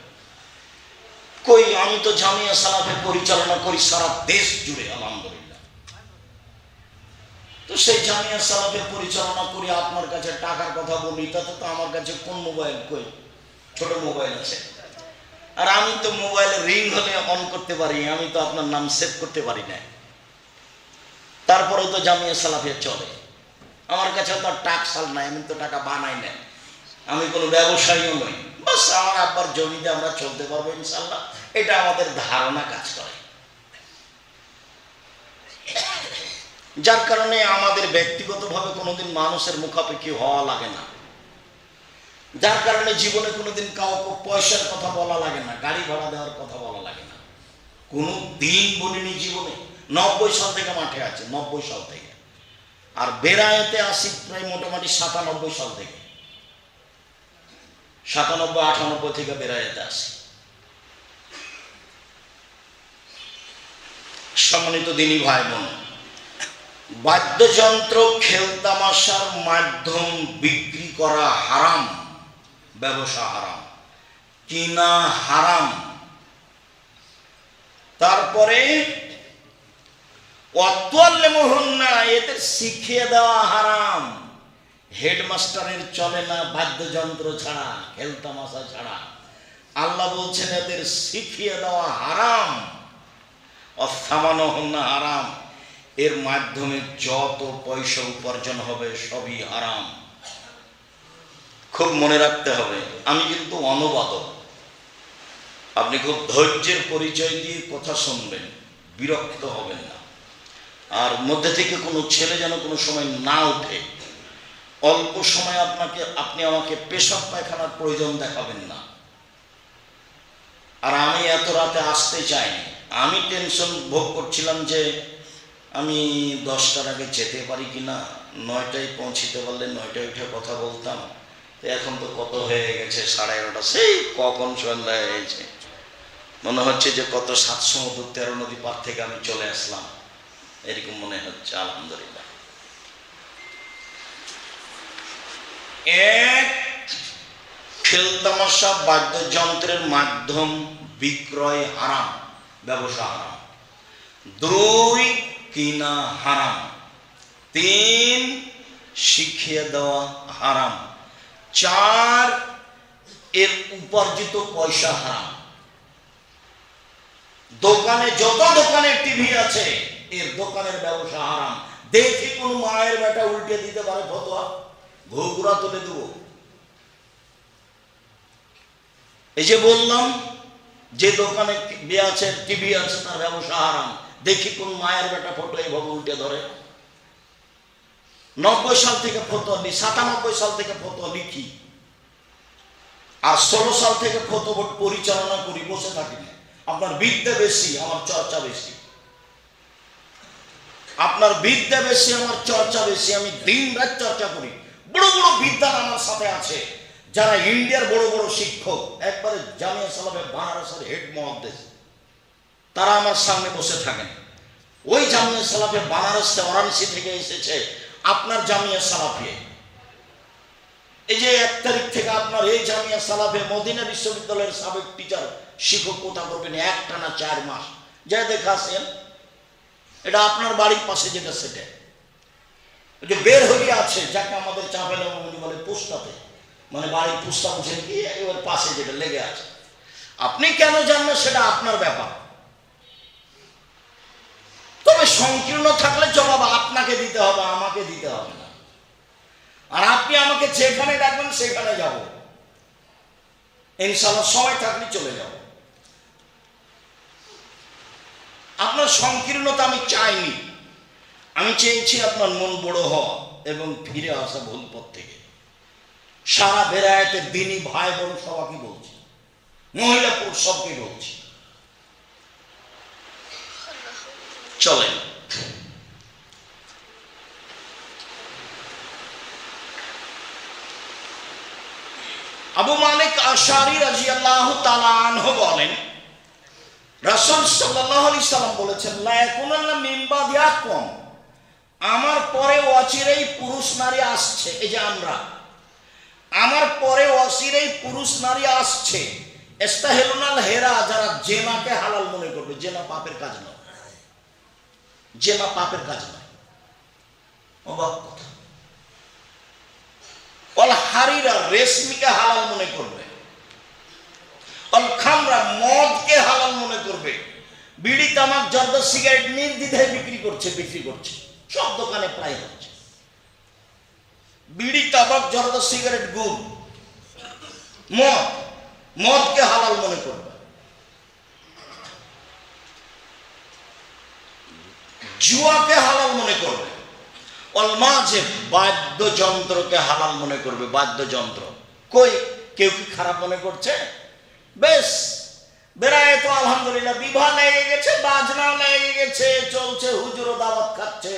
কই, আমি তো জামিয়া সালাফে পরিচালনা করি সারা দেশ জুড়ে, আলহামদুলিল্লাহ। তো সেই জামিয়া সালাফে পরিচালনা করি, আপনার কাছে টাকার কথা বলি, তাতে তো আমার কাছে কোন মোবাইল, কই ছোট মোবাইল আছে। আর আমি তো মোবাইলে রিং হলে অন করতে পারি, আমি তো আপনার নাম সেভ করতে পারি না। তারপরেও তো জামিয়া সালাফে চলে। আমার কাছে তো টাকশাল নাই, আমি তো টাকা বানাই না, আমি কোনো ব্যবসায়ীও নই। বাস আমার আব্বার জমিতে আমরা চলতে পারবো ইনশাল্লাহ, এটা আমাদের ধারণা কাজ করে। যার কারণে আমাদের ব্যক্তিগতভাবে কোনোদিন মানুষের মুখাপেক্ষি হওয়া লাগে না, যার কারণে জীবনে কোনোদিন কাউকে পয়সার কথা বলা লাগে না, গাড়ি ভাড়া দেওয়ার কথা বলা লাগে না, কোনো দিন বলিনি জীবনে। 90 সাল থেকে মাঠে আছে, 90 সাল থেকে। আর বেরায়েতে আসি প্রায় মোটামুটি 97 সাল থেকে, 97-98 থেকে বেরায়েতে আসি। সম্মানিত দিনী ভাই বোন, বাদ্যযন্ত্র খেলতামাশার মাধ্যম বিক্রি করা হারাম, ব্যবসা হারাম, কিনা হারাম। তারপরে এদের শিখিয়ে দেওয়া হারাম। হেডমাস্টারের চলে না বাদ্যযন্ত্র ছাড়া, খেলতামাশা ছাড়া। আল্লাহ বলছেন এদের শিখিয়ে দেওয়া হারাম। অস্থামানহন্না হারাম, এর মাধ্যমে যত পয়সা উপার্জন হবে সবই হারাম। খুব মনে রাখতে হবে, আমি কিন্তু অনুবাদক, আপনি খুব ধৈর্যের পরিচয় দিয়ে কথা শুনবেন, বিরক্ত হবেন না। আর মধ্যে থেকে কোনো ছেলে যেন কোনো সময় না উঠে। অল্প সময় আপনি আমাকে পেশাব পায়খানার প্রয়োজন দেখাবেন না। আর আমি এত রাতে আসতে চাইনি, আমি টেনশন ভোগ করছিলাম যে আমি 10টার আগে যেতে পারি কিনা, 9টায় পৌঁছিতে পারলে 9টায় উঠে কথা বলতাম। এখন তো কত হয়ে গেছে, 11:30, সেই কখন সন্ধ্যা হয়েছে। মনে হচ্ছে যে কত 7 সমুদ্র 13 নদী পার থেকে আমি চলে আসলাম। এরকম মনে হচ্ছে। আলহামদুলিল্লাহ। এক, খেলতামাশা বাদ্যযন্ত্রের মাধ্যম বিক্রয় হারাম, ব্যবসা হারাম। দুই, কিনা হারাম। তিন, শিখিয়ে দেওয়া হারাম। চার, এর উপার্জিত পয়সা হারাম। দোকানে যত দোকানের টিভি আছে, এর দোকানের ব্যবসা হারাম। দেখি কোন মায়ের বেটা উল্টে দিতে পারে ফতোয়া, ঘুঘুরা তুলে দেবো। এই যে বললাম, যে দোকানে আছে টিভি আছে তার ব্যবসা হারাম। দেখি কোন মায়ের বেটা ফটো এইভাবে উল্টে ধরে। 90 সাল থেকে ফতোয়া নি, 97 সাল থেকে ফতোয়া লিখি, আর 16 সাল থেকে ফতোয়া পরিচালনা করি, বসে থাকি না। আপনার বিদ্যা বেশি, আমার চর্চা বেশি। আপনার বিদ্যা বেশি, আমার চর্চা বেশি। আমি দিন রাত চর্চা করি। বড় বড় বিদ্যান আমার সাথে আছে, যারা ইন্ডিয়ার বড় বড় শিক্ষক, একবারে জামিয়া সালাফে বানারসের হেড মুহাদ্দিস, তারা আমার সামনে বসে থাকেন। ওই জামিয়া সালাফে বানারস ওরানসি থেকে এসেছে আপনার জামিয়া সালাফে। এই যে 1 তারিখ থেকে আপনার এই জামিয়া সালাফে মদিনা বিশ্ববিদ্যালয়ের সাবেক টিচার শিক্ষক কোথা করবেন একটানা 4 মাস, যা দেখাছেন। এটা আপনার বাড়ির পাশে যেটা, সেটা যে বের হয়ে আছে, যাকে আমাদের চাপেলা বলে পোস্টাতে, মানে বাড়ির পোস্টা বুঝেন কি, এবার পাশে যেটা লেগে আছে। আপনি কেন জানবেন সেটা আপনার ব্যাপার। তবে সংকীর্ণ থাকলে জবাব আপনাকে দিতে হবে, আমাকে দিতে হবে না। আর আপনি আমাকে যেখানে ডাকবেন সেখানে যাব, ইনশাআল্লাহ সময় থাকলে চলে যাব। আপনার সংকীর্ণতা আমি চাইনি, আমি চেয়েছি আপনার মন বড় হওয়া এবং ফিরে আসা ভুল পথ থেকে। সারা বেরায়েতের দিনই ভাই বোন সবাইকে বলছি, মহিলা পুরুষ সবকে বলছি, চলেন। আবু মালিক আশআরী রাদিয়াল্লাহু তাআলা আনহু বলেন, রাসূল সাল্লাল্লাহু আলাইহি সাল্লাম বলেছেন, লা ইয়াকুনান্না মিন বাদি আকওয়াম, আমার পরে অচিরেই পুরুষ নারী আসছে। এই যে আমরা, আমার পরে অচিরেই পুরুষ নারী আসছে, ইস্তাহিলুনাল হেরা, যারা জেনাকে হালাল মনে করবে। জেনা পাপের কাজ নয়, জেনা পাপের কাজ নয়। অবাক কথা। অল হারিরা, রেশমিকে হালাল মনে করবে। অল খামরা, মদকে হালাল মনে করবে। বিড়ি, তামাক, জর্দা, সিগারেট নির্দ্বিধায় বিক্রি করছে, সব দোকানে প্রায় হচ্ছে। বিড়ি, তামাক, জর্দা, সিগারেট, গুড়, মদকে হালাল মনে করবে। জুয়াকে হালাল মনে করবে। অলমাজেব, বাদ্যযন্ত্রকে হালাল মনে করবে। বাদ্যযন্ত্র কই, কেউ কি খারাপ মনে করছে? বেশ, বেড়ায় তো আলহামদুলিল্লাহ, বিবাহ লেগে গেছে, বাজনা লেগে গেছে, চলছে, হুজুরও দাওয়াত খাচ্ছে।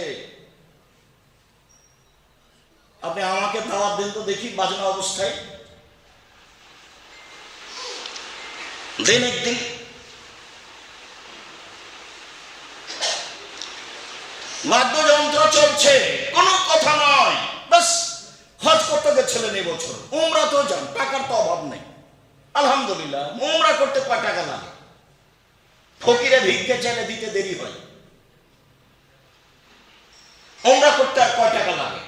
আপনি আমাকে দাওয়াত দিন তো দেখি, বাজনা অবস্থায় দিন, একদিন। বাদ্যযন্ত্র চলছে, কোনো কথা নয়। বাস হজ করতে গেছিলেন এবছর, উমরা তো যান, টাকার তো অভাব নেই, আলহামদুলিল্লাহ। উমরা করতে কয় টাকা লাগে? ফকিরে ভিক্ষে চাইলে দিতে দেরি হয়। উমরা করতে আর কয় টাকা লাগে?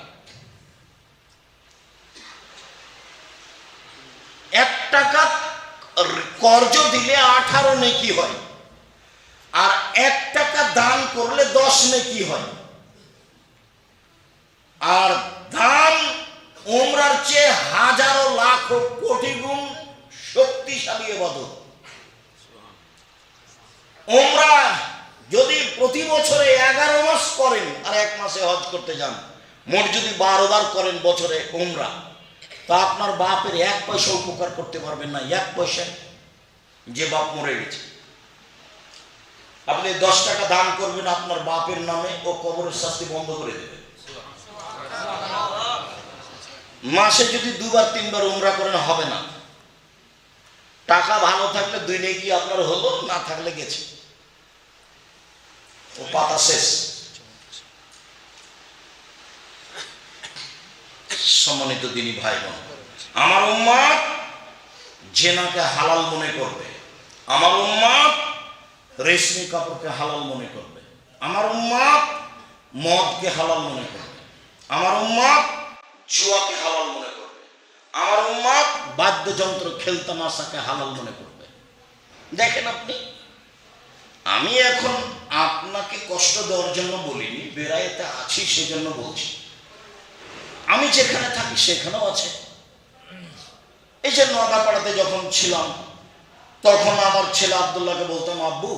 1 টাকা কর্জ দিলে 18 নেকি হয়, আর 1 টাকা দান করলে 10 নেকি হয়। আর দান উমরার চেয়ে হাজারো লাখ কোটি গুণ শক্তিশালী ইবাদত। উমরা যদি প্রতি বছরে 11 মাস করেন আর 1 মাসে হজ করতে যান, মোট যদি 12 বার করেন বছরে উমরা, তা আপনার বাপের 1 পয়সা উপকার করতে পারবেন না। 1 পয়সা, যে বাপ মরে গেছে। আপনি 10 টাকা দান করবেন আপনার বাপের নামে, ও কবরের শাস্তি বন্ধ করে দেবে। মাসে যদি 2 বার 3 বার উমরা করেন হবে না। টাকা ভালো থাকলে 2 নেকি আপনার হলো, না থাকলে গেছে, ও পাতা শেষ। সম্মানিত দিনী ভাই বোন, আমার উম্মত জেনাকে হালাল মনে করবে, আমার উম্মত রেশমি কাপড়কে হালাল মনে করবে, আমার উম্মত মদকে হালাল মনে করবে, আমার উম্মত জুয়াকে হালাল মনে করবে, আমার উম্মত বাদ্যযন্ত্র খেলতামাশাকে হালাল মনে করবে। দেখেন আপনি, আমি এখন আপনাকে কষ্ট দেওয়ার জন্য বলিনি, বেড়াইতে আছি সেজন্য বলছি। আমি যেখানে থাকি সেখানেও আছে। এই যে নদাপাড়াতে যখন ছিলাম, তখন আমার ছেলে আব্দুল্লাহকে বলতাম, আব্বু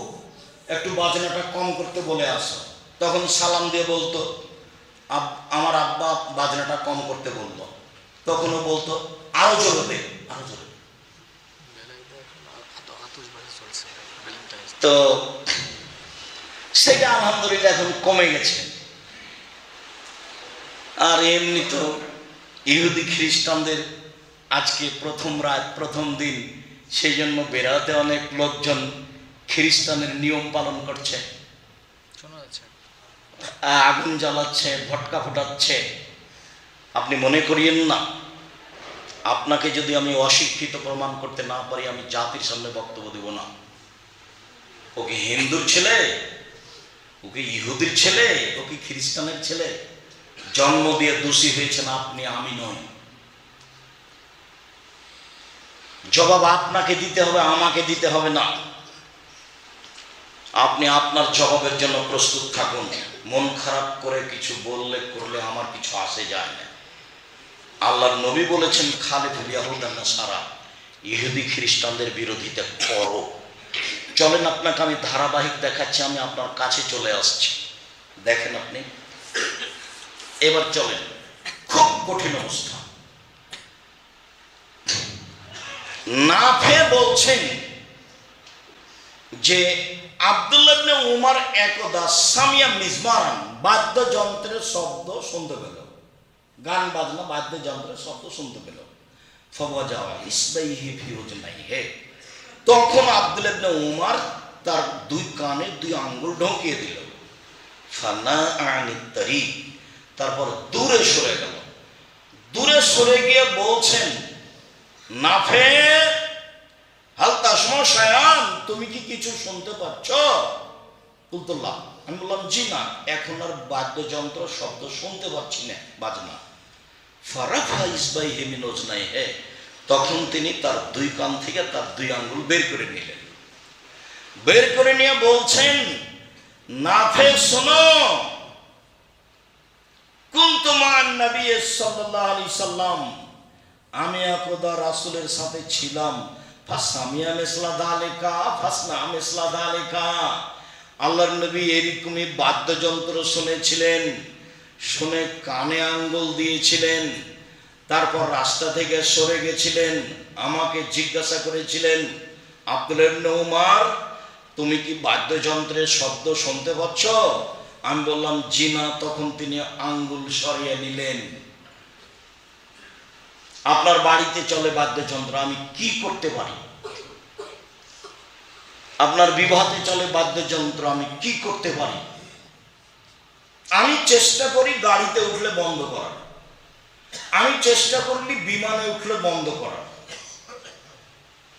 একটু বাজনাটা কম করতে বলে আসো। তখন সালাম দিয়ে বলতো, আমার আব্বা বাজনাটা কম করতে বলতো। তখনও বলতো আরো জোরে দে, আরো জোরে। তো সেটা আলহামদুলিল্লাহ এখন কমে গেছে। আর এমনি তো ইহুদি খ্রিস্টানদের আজকে প্রথম রাত, প্রথম দিন, সেই জন্য বেড়াতে অনেক লোকজন খ্রিস্টানের নিয়ম পালন করছে, আগুন জ্বালাচ্ছে, ভটকা ফোটাচ্ছে। আপনি মনে করিয়েন না, আপনাকে যদি আমি অশিক্ষিত প্রমাণ করতে না পারি, আমি জাতির সামনে বক্তব্য দেব না। ওকে হিন্দুর ছেলে, ওকে ইহুদির ছেলে, ওকে খ্রিস্টানের ছেলে, জন্ম দিয়ে দোষী হয়েছেন আপনি, আমি নই। জবাব আপনাকে দিতে হবে, আমাকে দিতে হবে না। আপনি আপনার জবাবের জন্য প্রস্তুত থাকুন। মন খারাপ করে কিছু বললে করলে আমার কিছু আসে যায় না। আল্লাহর নবী বলেছেন, খালিফুল ইয়াহুদ ওয়ান নাসারা, ইহুদি খ্রিস্টানদের বিরোধিতা করো। চলেন আপনাকে আমি ধারাবাহিক দেখাচ্ছি, আমি আপনার কাছে চলে আসছি। দেখেন আপনি, এবার চলেন। খুব কঠিন অবস্থা। নাফে বলছেন যে আব্দুল্লাহ ইবনে উমর একদা সামিয়া মিজমারান, বাদ্যযন্ত্রের শব্দ শুনতে পেল, গান বাজনা বাদ্যযন্ত্রের শব্দ শুনতে পেল। ফাওয়াজাওয়া ইসবাইহি ফি উজনাইহি, তখন আব্দুল্লাহ ইবনে উমর তার দুই কানে দুই আঙ্গুল ঢোকিয়ে দিল। ফানা আনিত তারিক, তারপর দূরে সরে গেল। দূরে সরে গিয়ে বলছেন, নাফে হাল তাসমা শায়ান, তুমি কি কিছু শুনতে পাচ্ছ? কুলতুল্লাহ, আমি বললাম জি না, এখন আর বাদ্যযন্ত্র শব্দ শুনতে পাচ্ছি না, বাজনা। ফারাফা ইসবাইহি মিন উজনাইহি, তখন তিনি তার দুই কান থেকে তার দুই আঙ্গুল বের করে নিলেন। বের করে নিয়ে বলছেন, নাফে শোনো, কুনতু মান নবী সাল্লাল্লাহু আলাইহি সাল্লাম, আমি একদা রাসূলের সাথে ছিলাম। ফাসামিয়া মিসলা যালিকা ফাসনা মিসলা যালিকা, আল্লাহর নবী এরকমই বাদ্যযন্ত্র শুনেছিলেন, শুনে কানে আঙ্গুল দিয়েছিলেন। তারপর রাস্তা থেকে সরে গেছিলেন, আমাকে জিজ্ঞাসা করেছিলেন, আব্দুল্লাহ ইবনে উমর, তুমি কি বাদ্যযন্ত্রের শব্দ শুনতে পাচ্ছ? আমি বললাম জি না। তখন তিনি আঙ্গুল সরিয়ে নিলেন। আপনার বাড়িতে চলে বাদ্যযন্ত্র, আমি কি করতে পারি? আপনার বিবাহতে চলে বাদ্যযন্ত্র, আমি কি করতে পারি? আমি চেষ্টা করি গাড়িতে উঠলে বন্ধ করার, আমি চেষ্টা করলি বিমানে উঠলে বন্ধ করার,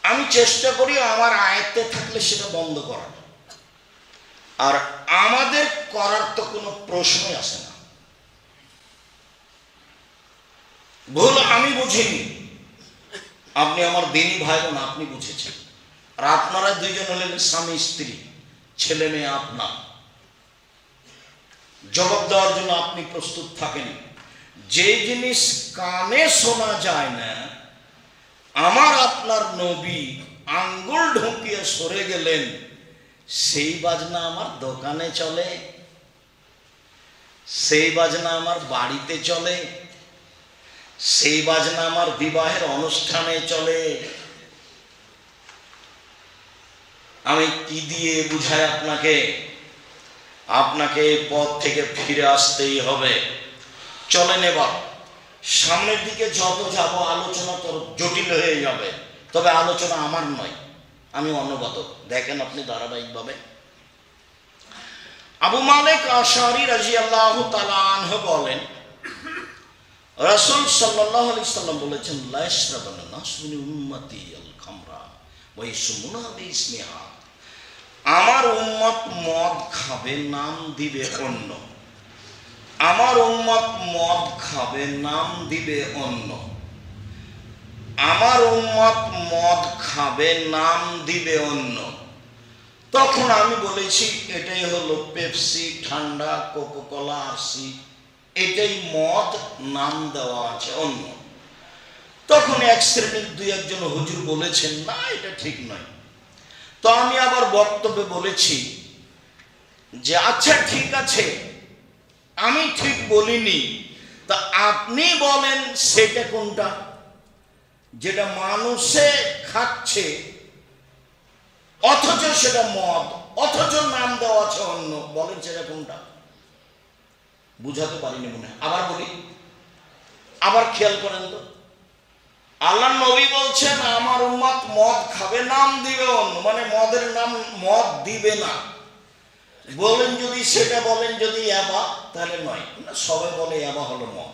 আমি চেষ্টা করি আমার আয়ত্তে থাকলে সেটা বন্ধ করার। আর আমাদের করার তো কোনো প্রশ্নই আসে না। ভুল আমি বুঝিনি, আপনি আমার দিনী ভাই বোন, আপনি বুঝেছেন। আর আপনারা দুইজন হলেন স্বামী স্ত্রী, ছেলে মেয়ে আপনার। জবাব দেওয়ার জন্য আপনি প্রস্তুত থাকেন। যে জিনিস কানে শোনা যায় না, আমার আপনার নবী আঙ্গুল ঢুকিয়ে সরে গেলেন, সেই বাজনা আমার দোকানে চলে, সেই বাজনা আমার বাড়িতে চলে, সেই বাজনা আমার বিবাহের অনুষ্ঠানে চলে। আমি কি দিয়ে বুঝাই আপনাকে? আপনাকে এই পথ থেকে ফিরে আসতেই হবে। চলেন এবার সামনের দিকে যত যাব আলোচনা তত জটিল হয়ে যাবে। তবে আলোচনা আমার নয়, আমি অনুবাদক। দেখেন আপনি ধারাবাহিকভাবে। আবু মালিক আশআরী রাদিয়াল্লাহু তাআলা আনহু বলেন, রাসূল সাল্লাল্লাহু আলাইহি সাল্লাম বলেছেন, লা ইয়াশরাবান্না নাস মিন উম্মতি আল খামরা ওয়া ইয়াশমুনা বিইসমিহা। আমার উম্মত মদ খাবে, নাম দিবে অন্য। আমার উম্মত মদ খাবে, নাম দিবে অন্য। আমার উম্মত মদ খাবে, নাম দিবে অন্য। তখন আমি বলেছি এটাই হলো পেপসি, ঠান্ডা, কোকাকোলা, আরসি, এটাই মদ, নাম দেওয়া আছে অন্য। তখন এক শ্রেণীর দুই একজন হুজুর বলেছেন, না এটা ঠিক নয়। তো আমি আবার বক্তব্যে বলেছি যে আচ্ছা ঠিক আছে, আমি ঠিক বলিনি, তা আপনি বলেন সেটা কোনটা, যেটা মানুষে খাচ্ছে অথচ সেটা মদ, অথচ নাম দেওয়া আছে অন্য, বলেন সেটা কোনটা? বুঝাতে পারিনি মনে হয়, আবার বলি, আবার খেয়াল করেন তো। আল্লাহ নবী বলছেন আমার উম্মত মদ খাবে, নাম দিবে অন্য, মানে মদের নাম মদ দিবে না। বলেন যদি সেটা বলেন যদি ইয়াবা, তাহলে নয়, না সবাই বলে ইয়াবা হলো মদ,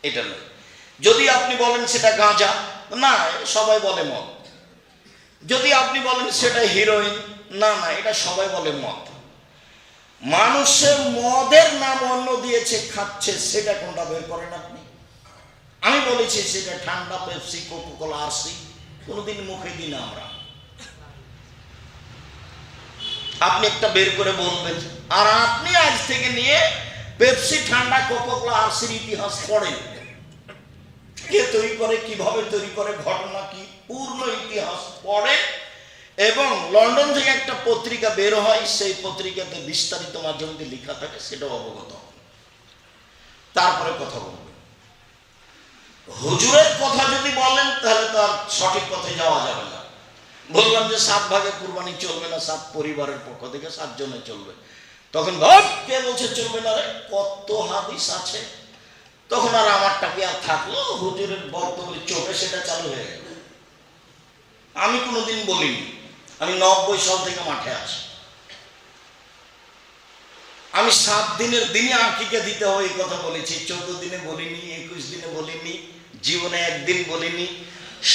এটা নয়। যদি আপনি বলেন সেটা গাঁজা, না সবাই বলে মদ। যদি আপনি বলেন সেটা হিরোইন, না না এটা সবাই বলে মদ। মানুষের মদের নাম অন্য দিয়েছে, খাচ্ছে, সেটা কোনটা বের করেন আপনি? আমি বলেছি সেটা ঠান্ডা, পেপসি, কোকাকোলা, আরসি, কোনোদিন মুখে দিই না আমরা। আপনি একটা বের করে বলবেন, আর আপনি আজ থেকে নিয়ে পেপসি, ঠান্ডা, কোকাকোলা, আরসির ইতিহাস পড়েন, কে তৈরি করে, কিভাবে তৈরি করে, ঘটনা কি, পূর্ণ ইতিহাস পড়ে। এবং লন্ডন থেকে একটা পত্রিকা বের হয়, সেই পত্রিকাতে বিস্তারিত মাধ্যমে লেখা থাকে, সেটাও অবগত। তারপরে কথা বলবেন। হুজুরের কথা যদি বলেন তাহলে তো আর সঠিক পথে যাওয়া যাবে না। বললাম যে 7 ভাগে কুরবানি চলবে না, 7 পরিবারের পক্ষ থেকে 7 জনে চলবে। তখন ভাব কে বলছে চলবে না, কত হাদিস আছে। তখন আর আমারটা কি আর থাকলো, হুজুরের বক্তব্য চোখে সেটা চালু হয়ে গেল। আমি কোনোদিন বলিনি, আমি 90 সাল থেকে মাঠে আছি। আমি 7 দিনের দিনে আকিকা দিতে হবে এই কথা বলেছি, 14 দিনে বলিনি, 21 দিনে বলিনি, জীবনে একদিন বলিনি।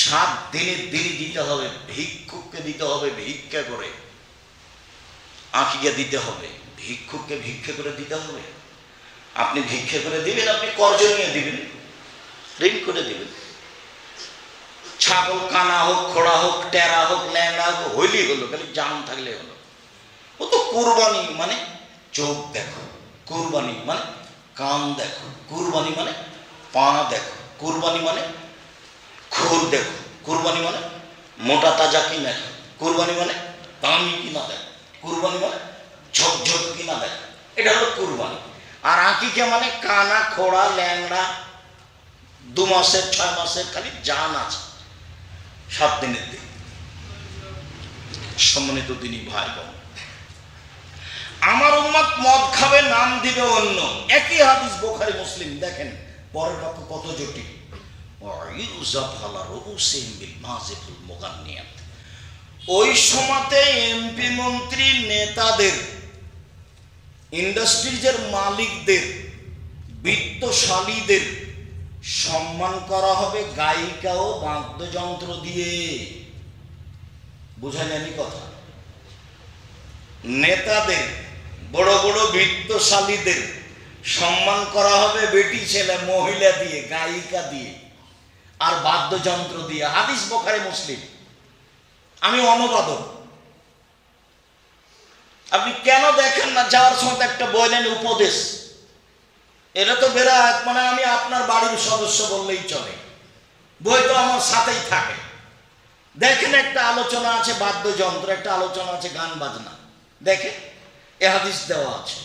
7 দিনের দিনই দিতে হবে, ভিক্ষুককে দিতে হবে, ভিক্ষা করে আকিকা দিতে হবে, ভিক্ষুককে ভিক্ষা করে দিতে হবে। আপনি ভিক্ষা করে দিবেন, আপনি কর্জ নিয়ে দিবেন, ঋণ করে দিবেন। ছাগল কানা হোক, খোড়া হোক, টেরা হোক, ল্যাংড়া হোক, হইলেই হলো, খালি জান থাকলে হলো। ও তো কুরবানি মানে চোখ দেখো, কুরবানি মানে কান দেখো, কুরবানি মানে পা দেখো, কুরবানি মানে খুর দেখো, কুরবানি মানে মোটা তাজা কিনা দেখো, কুরবানি মানে দামি কিনা দেখো, কুরবানি মানে ঝকঝক কিনা দেখো, এটা হলো কুরবানি। আর আকিকা মানে কানা, খোড়া, ল্যাংড়া, 2 মাসের 6 মাসের, খালি জান আছে। 7 দিনের দিন। সম্মানিত দিনী ভাই বোন, আমার উম্মত মদ খাবে, নাম দিবে অন্য, একই হাদিস বুখারী মুসলিম। দেখেন পরের বাক্য কত জটিল। ওই সময়তে এমপি, মন্ত্রী, নেতাদের, ইন্ডাস্ট্রিজের মালিকদের, বিত্তশালীদের সম্মান করা হবে গায়িকা ও বাদ্যযন্ত্র দিয়ে। বোঝা যায়নি কথা? নেতাদের, বড় বড় বিত্তশালীদের সম্মান করা হবে বেটি ছেলে, মহিলা দিয়ে, গায়িকা দিয়ে, আর বাদ্যযন্ত্র দিয়ে। হাদিস বুখারী মুসলিম। আমি অনুবাদক। আপনি কেন দেখেন না যাওয়ার সময় একটা বই নেন, উপদেশ, এটা তো বেরাত, মানে আমি আপনার বাড়ির সদস্য বললেই চলে, বই তো আমার সাথেই থাকে। দেখেন একটা আলোচনা আছে বাদ্যযন্ত্র, একটা আলোচনা আছে গান বাজনা, দেখেন এ হাদিস দেওয়া আছে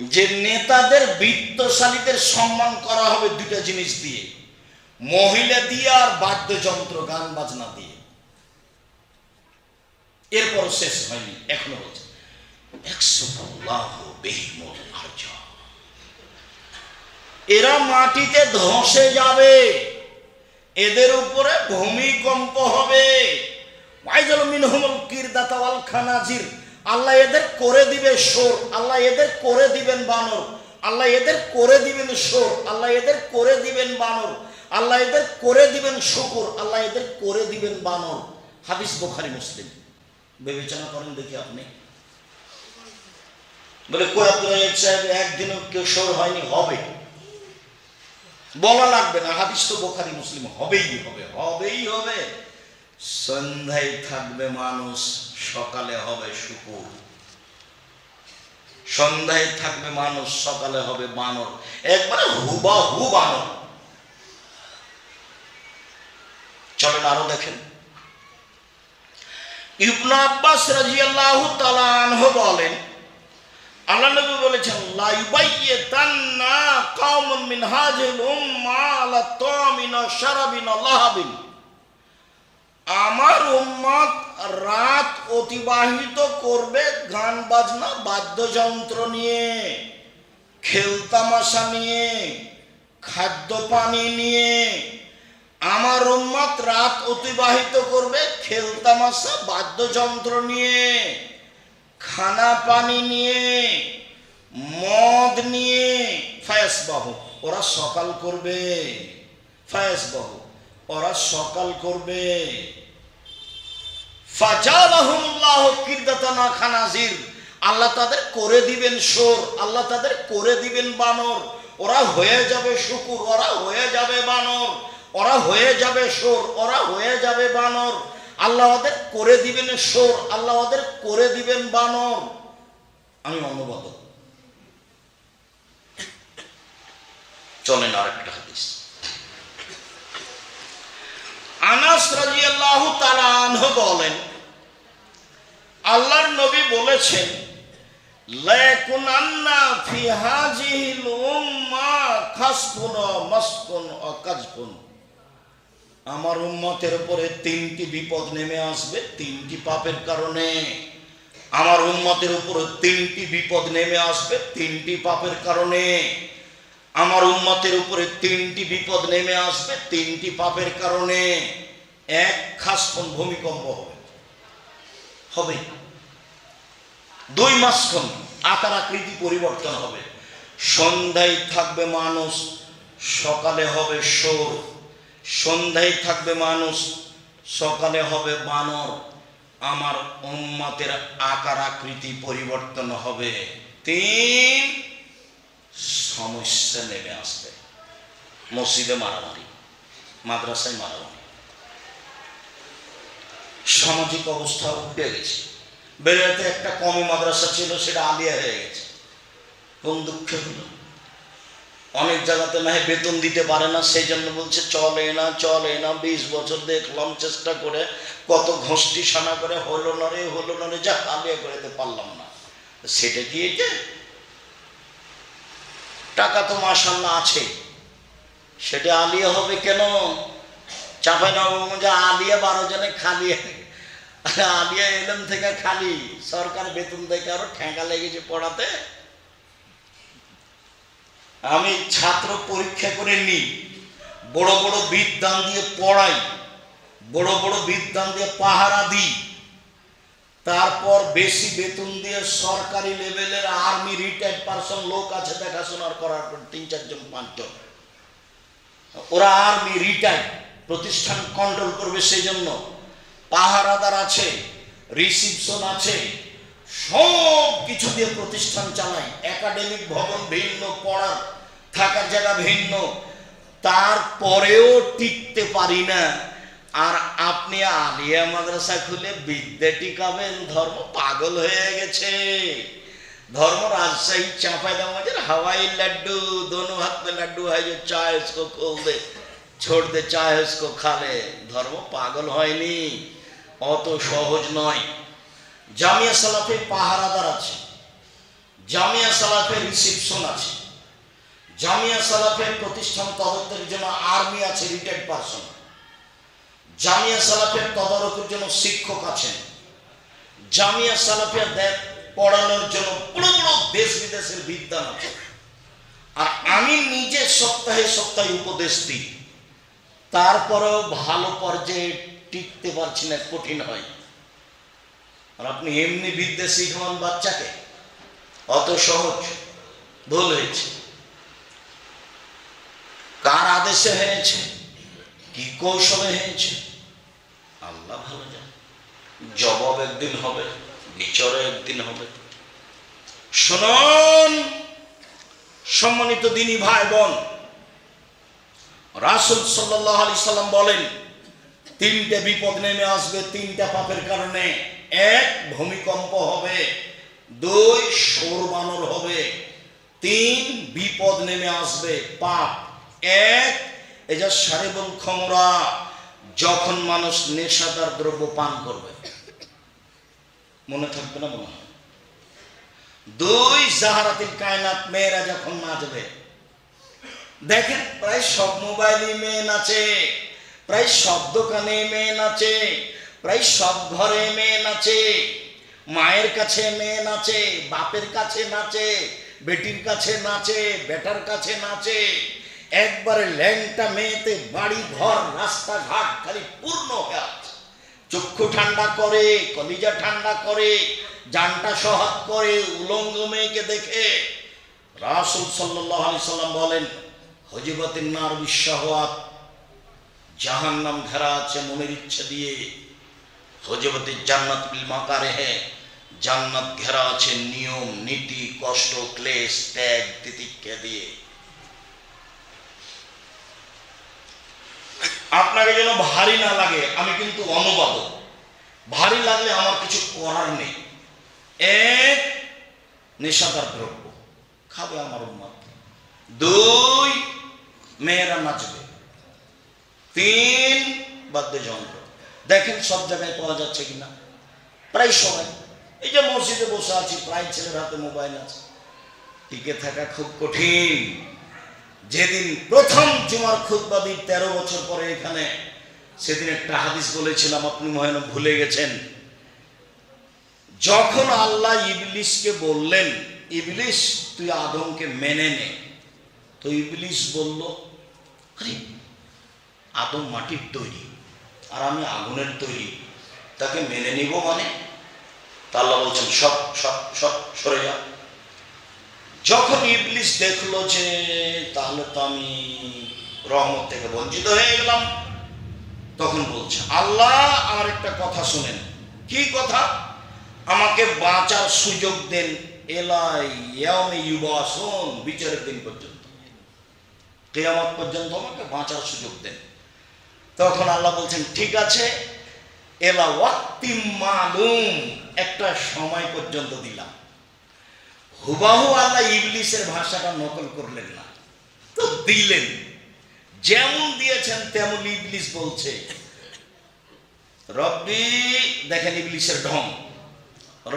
যে নেতাদের, বিত্তশালীদের সম্মান করা হবে 2টা জিনিস দিয়ে, মহিলা দিয়ে আর বাদ্যযন্ত্র, গান বাজনা দিয়ে। এরপর শেষ হয়নি, এখনো বলছে এরা মাটিতে ধসে যাবে, এদের উপরে ভূমিকম্প হবে। আল্লাহ এদের করে দিবে সোর, আল্লাহ এদের করে দিবেন বানর, আল্লাহ এদের করে দিবেন সোর, আল্লাহ এদের করে দিবেন বানর, আল্লাহ এদের করে দিবেন শুকুর, আল্লাহ এদের করে দিবেন বানর। হাদিস বুখারী মুসলিম। বিবেচনা করেন দেখি আপনি। বলে কই আব্দুল রাজ্জাক সাহেব একদিনও কেউ সোর হয়নি? হবে, বলা লাগবে না, হাদিস তো বুখারী মুসলিম, হবেই হবে, হবেই হবে। সন্ধ্যায় থাকবে মানুষ, সকালে হবে শুকুর। সন্ধ্যায় থাকবে মানুষ, সকালে হবে বানর, একবারে হুবাহু বানর। চলেন আরো দেখেন। ইবনে আব্বাস রাদিয়াল্লাহু তাআলা আনহু বলেন, আল্লাহ নবী বলেছেন, লা ইউবাইয়াতান্না কওমুন মিন হাযিল উম্মাহ আলা তামিন ওয়া শারাবিন ওয়া লাহাবিন। আমার উম্মত রাত অতিবাহিত করবে গান বাজনা বাদ্যযন্ত্র নিয়ে, খেলতামাশা নিয়ে, খাদ্য পানি নিয়ে। আমার উম্মত রাত অতিবাহিত করবে খেলতামাশা বাদ্যযন্ত্র নিয়ে, খানা পানি নিয়ে, মদ নিয়ে। ফায়াসবাহু, ওরা সকাল করবে। ফায়াসবাহু, ওরা সকাল করবে। ফাজালাহুমুল্লাহু কিরদাতান খানাজির, আল্লাহ তাদের করে দিবেন সোর, আল্লাহ তাদের করে দিবেন বানর। ওরা হয়ে যাবে শুকুর, ওরা হয়ে যাবে বানর, ওরা হয়ে যাবে সোর, ওরা হয়ে যাবে বানর। আল্লাহ ওদের করে দিবেন সোর, আল্লাহ ওদের করে দিবেন বানর। আমি অনুবাদ। চলেন আরেকটা হাদিস। আনাস রাদিয়াল্লাহু তাআলা আনহু বলেন, আল্লাহর নবী বলেছেন, লাকুনান্না ফি হাযিহিল উম্মাহ খাসফুন ওয়া মাসকুন ওয়া কাজফুন। আমার উম্মতের উপরে তিনটি বিপদ নেমে আসবে তিনটি পাপের কারণে। আমার উম্মতের উপরে তিনটি বিপদ নেমে আসবে তিনটি পাপের কারণে। আমার উম্মতের উপরে তিনটি বিপদ নেমে আসবে তিনটি পাপের কারণে। এক, খাসফুন, ভূমিকম্প হবে, হবে। দুই, মাসকুন, আকার আকৃতি পরিবর্তন হবে। সন্ধ্যায় থাকবে মানুষ, সকালে হবে সোর। সন্ধ্যায় থাকবে মানুষ, সকালে হবে বানর। আমার উম্মতের আকার আকৃতি পরিবর্তন হবে। তিন, সমস্যা নেমে আসবে। মসজিদে মারামারি, মাদ্রাসায় মারামারি, সামাজিক অবস্থা উঠে গেছে। বেড়াতে একটা কমি মাদ্রাসা ছিল, সেটা আলিয়া হয়ে গেছে। কোন দুঃখে হলো? অনেক জায়গাতে না বেতন দিতে পারে না, সেই জন্য বলছে চলে না, চলে না। 20 বছর দেখলাম চেষ্টা করে, কত ঘষ্টি সানা করে, হলো না রে, হলো না রে, যা আলিয়া করে পারলাম না। সেটা কি এটা? টাকা তো মাশাআল্লাহ আছে, সেটা আলিয়া হবে কেন? চাঁপাইনবাবগঞ্জে আলিয়া 12 জনে খালি, আলিয়া এলএম থেকে খালি, সরকার বেতন থেকে আরো ঠেকা লেগেছে পড়াতে। আমি ছাত্র পরীক্ষা করে নিই, বড় বড় বিদ্যান দিয়ে পড়াই, বড় বড় বিদ্যান দিয়ে পাহারা দিই, তারপর বেশি বেতন দিয়ে সরকারি লেভেলের আর্মি রিটায়ার্ড পারসন লোক আছে দেখাশোনার করার পর 3-4 জন 5 জন, ওরা আর্মি রিটায়ার্ড, প্রতিষ্ঠান কন্ট্রোল করবে, সেই জন্য পাহারাদার আছে, রিসিপশন আছে, সব কিছু দিয়ে প্রতিষ্ঠান চালাই। একাডেমিক ভবন ভিন্ন, পড়ার থাকার জায়গা ভিন্ন, তারপরেও টিকতে পারি না। আর আপনি আলিয়া মাদ্রাসা খুলে বিদ্যা টিকাবেন? ধর্ম পাগল হয়ে গেছে। धर्म राजशाही चांपाईनबाबगंज हवाई लड्डू दोनों हाथ में लड्डू है जो चाहे उसको खोल दे छोड़ दे चाहे उसको खा ले। धर्म पागल হয়নি, অত সহজ নয়। জামিয়া সালাফে পাহারাদার আছে, জামিয়া সালাফে রিসেপশন আছে, জামিয়া সালাফের প্রতিষ্ঠান তদন্তের জন্য আর্মি আছে, রিটায়ার্ড পারসন, জামিয়া সালাফের তদারকের জন্য শিক্ষক আছেন, জামিয়া সালাফের পড়ানোর জন্য বড় বড় দেশ বিদেশের বিদ্যান আছে। আর আমি নিজে সপ্তাহে সপ্তাহে উপদেশ দিই, তারপরেও ভালো পর্যায়ে টিকতে পারছি না, কঠিন হয়। আর আপনি এমনি বিদ্যা শিখান বাচ্চাকে, অত সহজ? ভুল হয়েছে। আদেশে হয়েছে কি কৌশলে হয়েছে আল্লাহ ভালো জানে। জবাব একদিন হবে, বিচারও একদিন হবে। শুনুন সম্মানিত দিনী ভাই বোন, রাসূল সাল্লাল্লাহু আলাইহি সাল্লাম বলেন তিনটে বিপদ নেমে আসবে তিনটা পাপের কারণে। এক, ভূমিকম্প হবে। দুই, শোর বানর হবে। তিন, বিপদ নেমে আসবে পাপ। এক, এই যে শারিবুল খমরা, যখন মানুষ নেশাদার দ্রব্য পান করবে। মনে থাকবে না মনে হয়? দুই, জাহারাতিল কায়নাত, মেয়েরা যখন নাচবে। দেখেন প্রায় সব মোবাইলে মেয়ে নাচে, প্রায় সব দোকানে মেয়ে নাচে, প্রায় সব ঘরে মেয়ে নাচে। মায়ের কাছে মেয়ে নাচে, বাপের কাছে নাচে, বেটির কাছে নাচে, বেটার কাছে নাচে। একবারে ল্যাংটা মেয়েতে বাড়ি ঘর রাস্তাঘাট খালি পূর্ণ হয়ে আছে। চক্ষু ঠান্ডা করে, কলিজা ঠান্ডা করে, জানটা সহাত করে উলঙ্গ মেয়েকে দেখে। রাসূল সাল্লাল্লাহু আলাইহি সাল্লাম বলেন হজিবাতিন নার বিশাহওয়াত, জাহান্নাম ঘেরা আছে মনের ইচ্ছে দিয়ে। হজিবাতি জান্নাত বিল মাকারিহে, জান্নাত ঘেরা আছে নিয়ম নীতি কষ্ট ক্লেশ ত্যাগ তিতিক্ষা দিয়ে। আপনাকে যেন ভারী না লাগে, আমি কিন্তু অনুবাদক, ভারী লাগলে আমার কিছু করার নেই। এক, নেশাদার দ্রব্য খাবে আমার উম্মত। দুই, মেয়েরা নাচবে। তিন, বাদ্যযন্ত্র। দেখেন সব জায়গায় পাওয়া যাচ্ছে কিনা, প্রায় সবাই। এই যে মসজিদে বসে আছি, প্রায় ছেলের হাতে মোবাইল আছে। টিকে থাকা খুব কঠিন। যেদিন প্রথম জুমার খুতবা দিই 13 বছর পরে এখানে, সেদিন একটা হাদিস বলেছিলাম, আপনি মনে হয় ভুলে গেছেন। যখন আল্লাহ ইবলিসকে বললেন ইবলিস তুই আদমকে মেনে নে, তো ইবলিস বলল আরে আদম মাটির তৈরি আর আমি আগুনের তৈরি, তাকে মেনে নিব মানে? তা আল্লাহ বলছেন সব সব সব সরে যা। যখন ইবলিস দেখলো যে তাহলে তো আমি রহমত থেকে বঞ্চিত হয়ে গেলাম, তখন বলছে আল্লাহ আমার একটা কথা শুনেন। কি কথা? আমাকে বাঁচার সুযোগ দেন এলাই ইয়াউমি ইউবাসুন, বিচারের দিন পর্যন্ত, কিয়ামত পর্যন্ত আমাকে বাঁচার সুযোগ দেন। তখন আল্লাহ বলছেন ঠিক আছে, এলা ওয়াক্তিম মালুম, একটা সময় পর্যন্ত দিলাম। হুবাহু আল্লাহ ইবলিসের ভাষাটা নকল করলেন না, তো দিলেন। যেমন দিয়েছেন তেমন ইবলিস বলছে রব্বি, দেখেন ইবলিসের ঢং,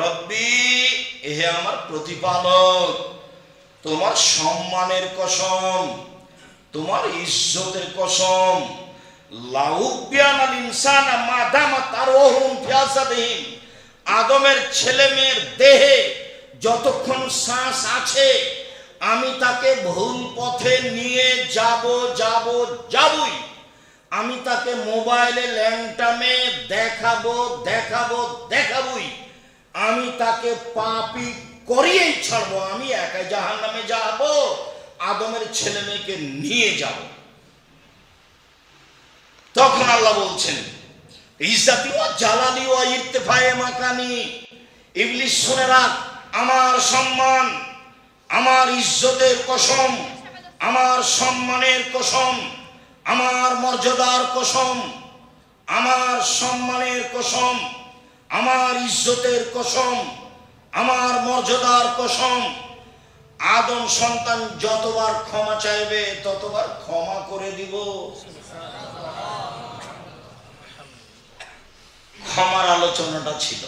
রব্বি হে আমার প্রতিপালক, তোমার সম্মানের কসম, তোমার ইজ্জতের কসম, লাউবিয়ানাল ইনসানা মাদামা তারহুম ফিয়াসাদিহিম, আদমের ছেলে মেয়ের দেহে যতক্ষণ শ্বাস আছে আমি তাকে ভুল পথে নিয়ে যাবই। আমি তাকে মোবাইলে ল্যাংটামে দেখাবই। আমি তাকে পাপী করিয়েই ছাড়বো। আমি একাই জাহান্নামে যাব, আদমের ছেলে মেয়েকে নিয়ে যাব। তখন আল্লাহ বলছেন ইজ্জাতি ওয়া জালালি ওয়া ইরতিফায়ে মাকানি, ইবলিস শুনে রাখ, আমার সম্মান, আমার ইজ্জতের কসম, আমার সম্মানের কসম, আমার মর্যাদার কসম, আমার সম্মানের কসম, আমার ইজ্জতের কসম, আমার মর্যাদার কসম, আদম সন্তান যতবার ক্ষমা চাইবে ততবার ক্ষমা করে দিব। ক্ষমার আলোচনাটা ছিল,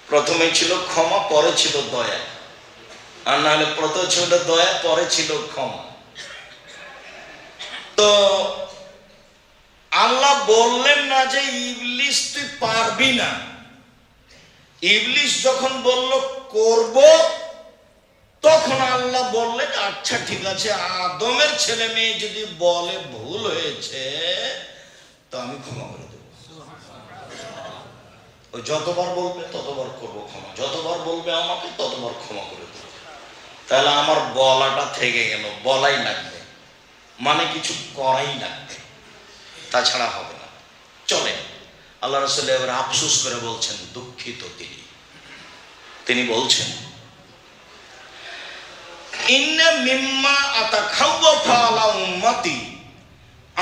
প্রথমে ছিল ক্ষমা, পরে ছিল দয়া। আর না হলে প্রথমে ছিল দয়া, পরে ছিল ক্ষমা। তো আল্লাহ বললেন না যে ইবলিস তুই পারবি না। ইবলিস যখন বলল করব, তখন আল্লাহ বললেন আচ্ছা ঠিক আছে, আদমের ছেলে মেয়ে যদি বলে ভুল হয়েছে তো আমি ক্ষমা করে দেব। ওই যতবার বলবে ততবার করবো ক্ষমা, যতবার বলবে আমাকে ততবার ক্ষমা করে দেবো। তাহলে আমার বলাটা থেকে গেল, বলাই লাগবে। মানে কিছু করাই লাগবে, তাছাড়া হবে না। চলে আল্লাহ রাসূল এবার আফসোস করে বলছেন, দুঃখিত তিনি বলছেন, ইন্না মিম্মা আতাখাওয়াফা আলা উম্মতি,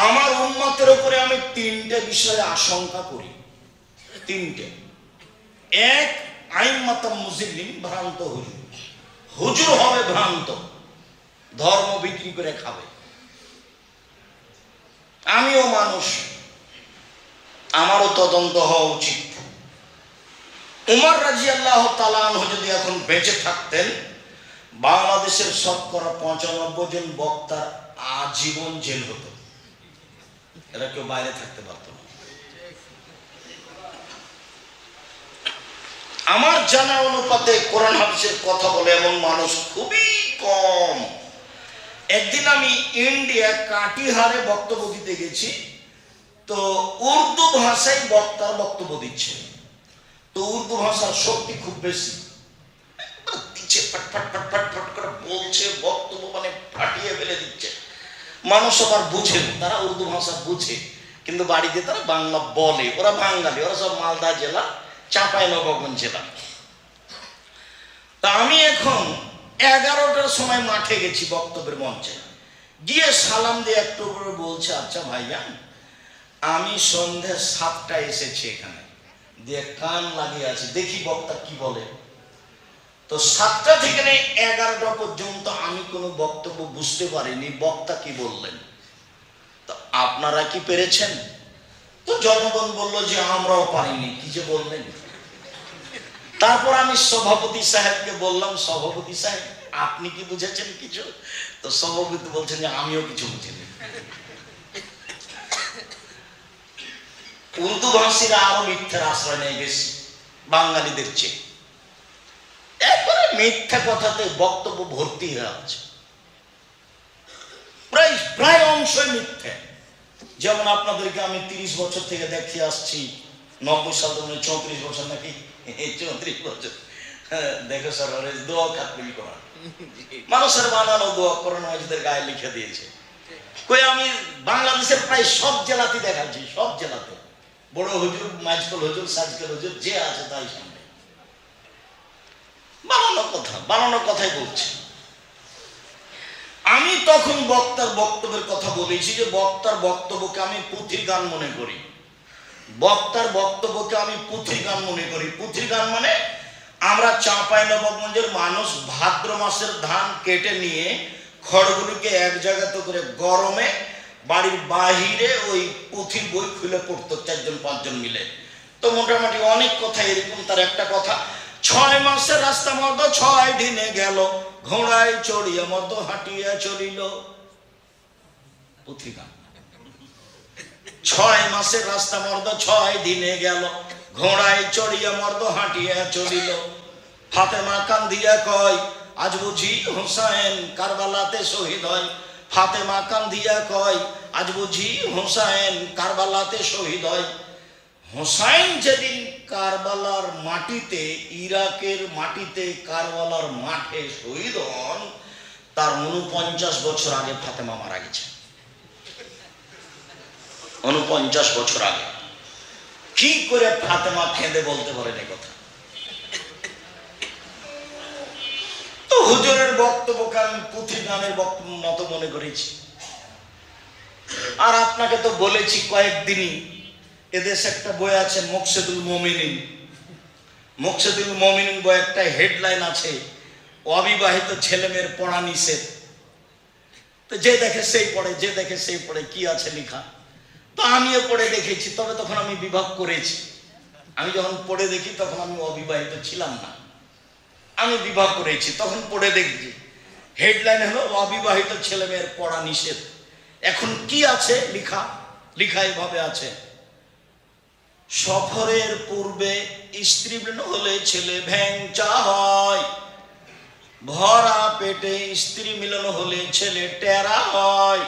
আমার উম্মতের উপরে আমি তিনটে বিষয়ে আশঙ্কা করি। তিনটে। এক, আইম্মাতাম মুজিল্লিন, ভ্রান্ত হুজুর হবে ভ্রান্ত, ধর্ম বিক্রি করে খাবে। আমিও মানুষ, আমারও তদন্ত হওয়া উচিত। উমর রাদিয়াল্লাহু তাআলা আনহু যদি এখন বেঁচে থাকতেন, বাংলাদেশের শতকরা 95 জন বক্তার আজীবন জেল হতো, এরা কেউ বাইরে থাকতে পারত না। আমার জানা অনুপাতে কোরআন হাদিসের কথা বলে এমন মানুষ খুবই কম। একদিন আমি ইন্ডিয়া কাটিহারে বক্তব্য দিতে গেছি, তো উর্দু ভাষায় বক্তার বক্তব্য দিচ্ছে। তো উর্দু ভাষার শক্তি খুব বেশি, দিচ্ছে ফট করে বলছে, বক্তব্য মানে ফাটিয়ে ফেলে দিচ্ছে। মানুষ আবার বুঝে, তারা উর্দু ভাষা বুঝে, কিন্তু বাড়িতে তারা বাংলা বলে। ওরা বাঙালি, ওরা সব মালদা জেলা, চাঁপাইনবাবগঞ্জ জেলা। তা আমি এখন 11টার সময় মাঠে গেছি বক্তব্যের মঞ্চে, গিয়ে সালাম দিয়ে একটু করে বলছে, আচ্ছা ভাইজান, আমি সন্ধ্যে 7টায় এসেছি এখানে, দিয়ে কান লাগিয়ে আছি, দেখি বক্তা কি বলে। তো 7টা থেকে 11টা পর্যন্ত আমি কোনো বক্তব্য বুঝতে পারিনি বক্তা কি বললেন। তো আপনারা কি পেরেছেন? তো জনগণ বললো যে আমরাও পারিনি, কি যে বললেন। তারপর আমি সভাপতি সাহেবকে বললাম, সভাপতি সাহেব আপনি কি বুঝেছেন কিছু? তো সভাপতি বলছেন যে আমিও কিছু বুঝিনি। উর্দু ভাষীরা আরো মিথ্যার আশ্রয় নেয় বেশি বাঙালিদের চেয়ে। একবারে মিথ্যা কথাতে বক্তব্য ভর্তি হয়ে আছে, প্রায় অংশই মিথ্যা। যেমন আপনাদেরকে আমি 30 বছর থেকে দেখে আসছি, 90 সাল থেকে 34 বছর নাকি 34 বছর দেখো স্যার, দোয়া খাতমিল করা, মানুষের বানানো দোয়া কোরআন মাজিদের গায়ে লিখে দিয়েছে। কই আমি বাংলাদেশের প্রায় সব জেলাতে দেখাচ্ছি, সব জেলাতে বড় হুজুর, মাইজকল হুজুর, সাজকল হুজুর, যে আছে তাই সামনে বানানো কথাই বলছে। আমি তখন বক্তার বক্তব্যের কথা বলেছি যে বক্তার বক্তব্যকে আমি পুঁথির গান মনে করি। বক্তার বক্তব্যকে আমি পুঁথির গান মনে করি। পুঁথির গান মানে আমরা চাঁপাইনবাবগঞ্জের মানুষ ভাদ্র মাসের ধান কেটে নিয়ে খড়গুলিকে এক জায়গাতে করে গরমে বাড়ির বাহিরে ওই পুঁথির বই খুলে পড়তো 4-5 জন মিলে। তো মোটামুটি অনেক কথা এরকম। তার একটা কথা, 6 মাসের রাস্তা মর্দ 6 দিনে গেল, ঘোড়ায় চড়িয়া মর্দ হাঁটিয়া চলিল। পুঁথি গান। 6 মাসের রাস্তা মর্দ 6 দিনে গেল, ঘোড়ায় চড়িয়া মর্দ হাঁটিয়া চলিল। ফাতেমা কান্দিয়া কয়, আজ বুঝি হুসাইন কারবালাতে শহীদ হয়। ফাতেমা কান্দিয়া কয়, আজ বুঝি হুসাইন কারবালাতে শহীদ হয়। হুসাইন যেদিন কারবালার মাটিতে, ইরাকের মাটিতে কারবালার মাঠে শহীদ হন, তার 49 বছর আগে ফাতেমা মারা গেছে। 49 বছর আগে। কি করে ফাতেমা কেঁদে বলতে পারেন এই কথা? তো হুজুরের বক্তব্যকে আমি পুঁথি গানের বক্তব্য মতো মনে করেছি। আর আপনাকে তো বলেছি কয়েকদিনই, এদেশে একটা বই আছে মুকসেদুল মুমিনিন। মুকসেদুল মুমিনিন বই একটা হেডলাইন আছে, অবিবাহিত ছেলে মেয়ের পড়া নিষেধ। তো যে দেখে সেই পড়ে, যে দেখে সেই পড়ে, কি আছে লেখা। তো আমিও পড়ে দেখেছি, তবে তখন আমি বিভাগ করেছি। আমি যখন পড়ে দেখি তখন আমি অবিবাহিত ছিলাম না, আমি বিবাহ করেছি, তখন পড়ে দেখছি হেডলাইন হলো অবিবাহিত ছেলে মেয়ের পড়া নিষেধ। এখন কি আছে লেখা? লেখা এভাবে আছে, সফরের পূর্বে স্ত্রী হলে ছেলে ভ্যাংচা হয়, ভরা পেটে স্ত্রী মিলন হলে ছেলে টেরা হয়,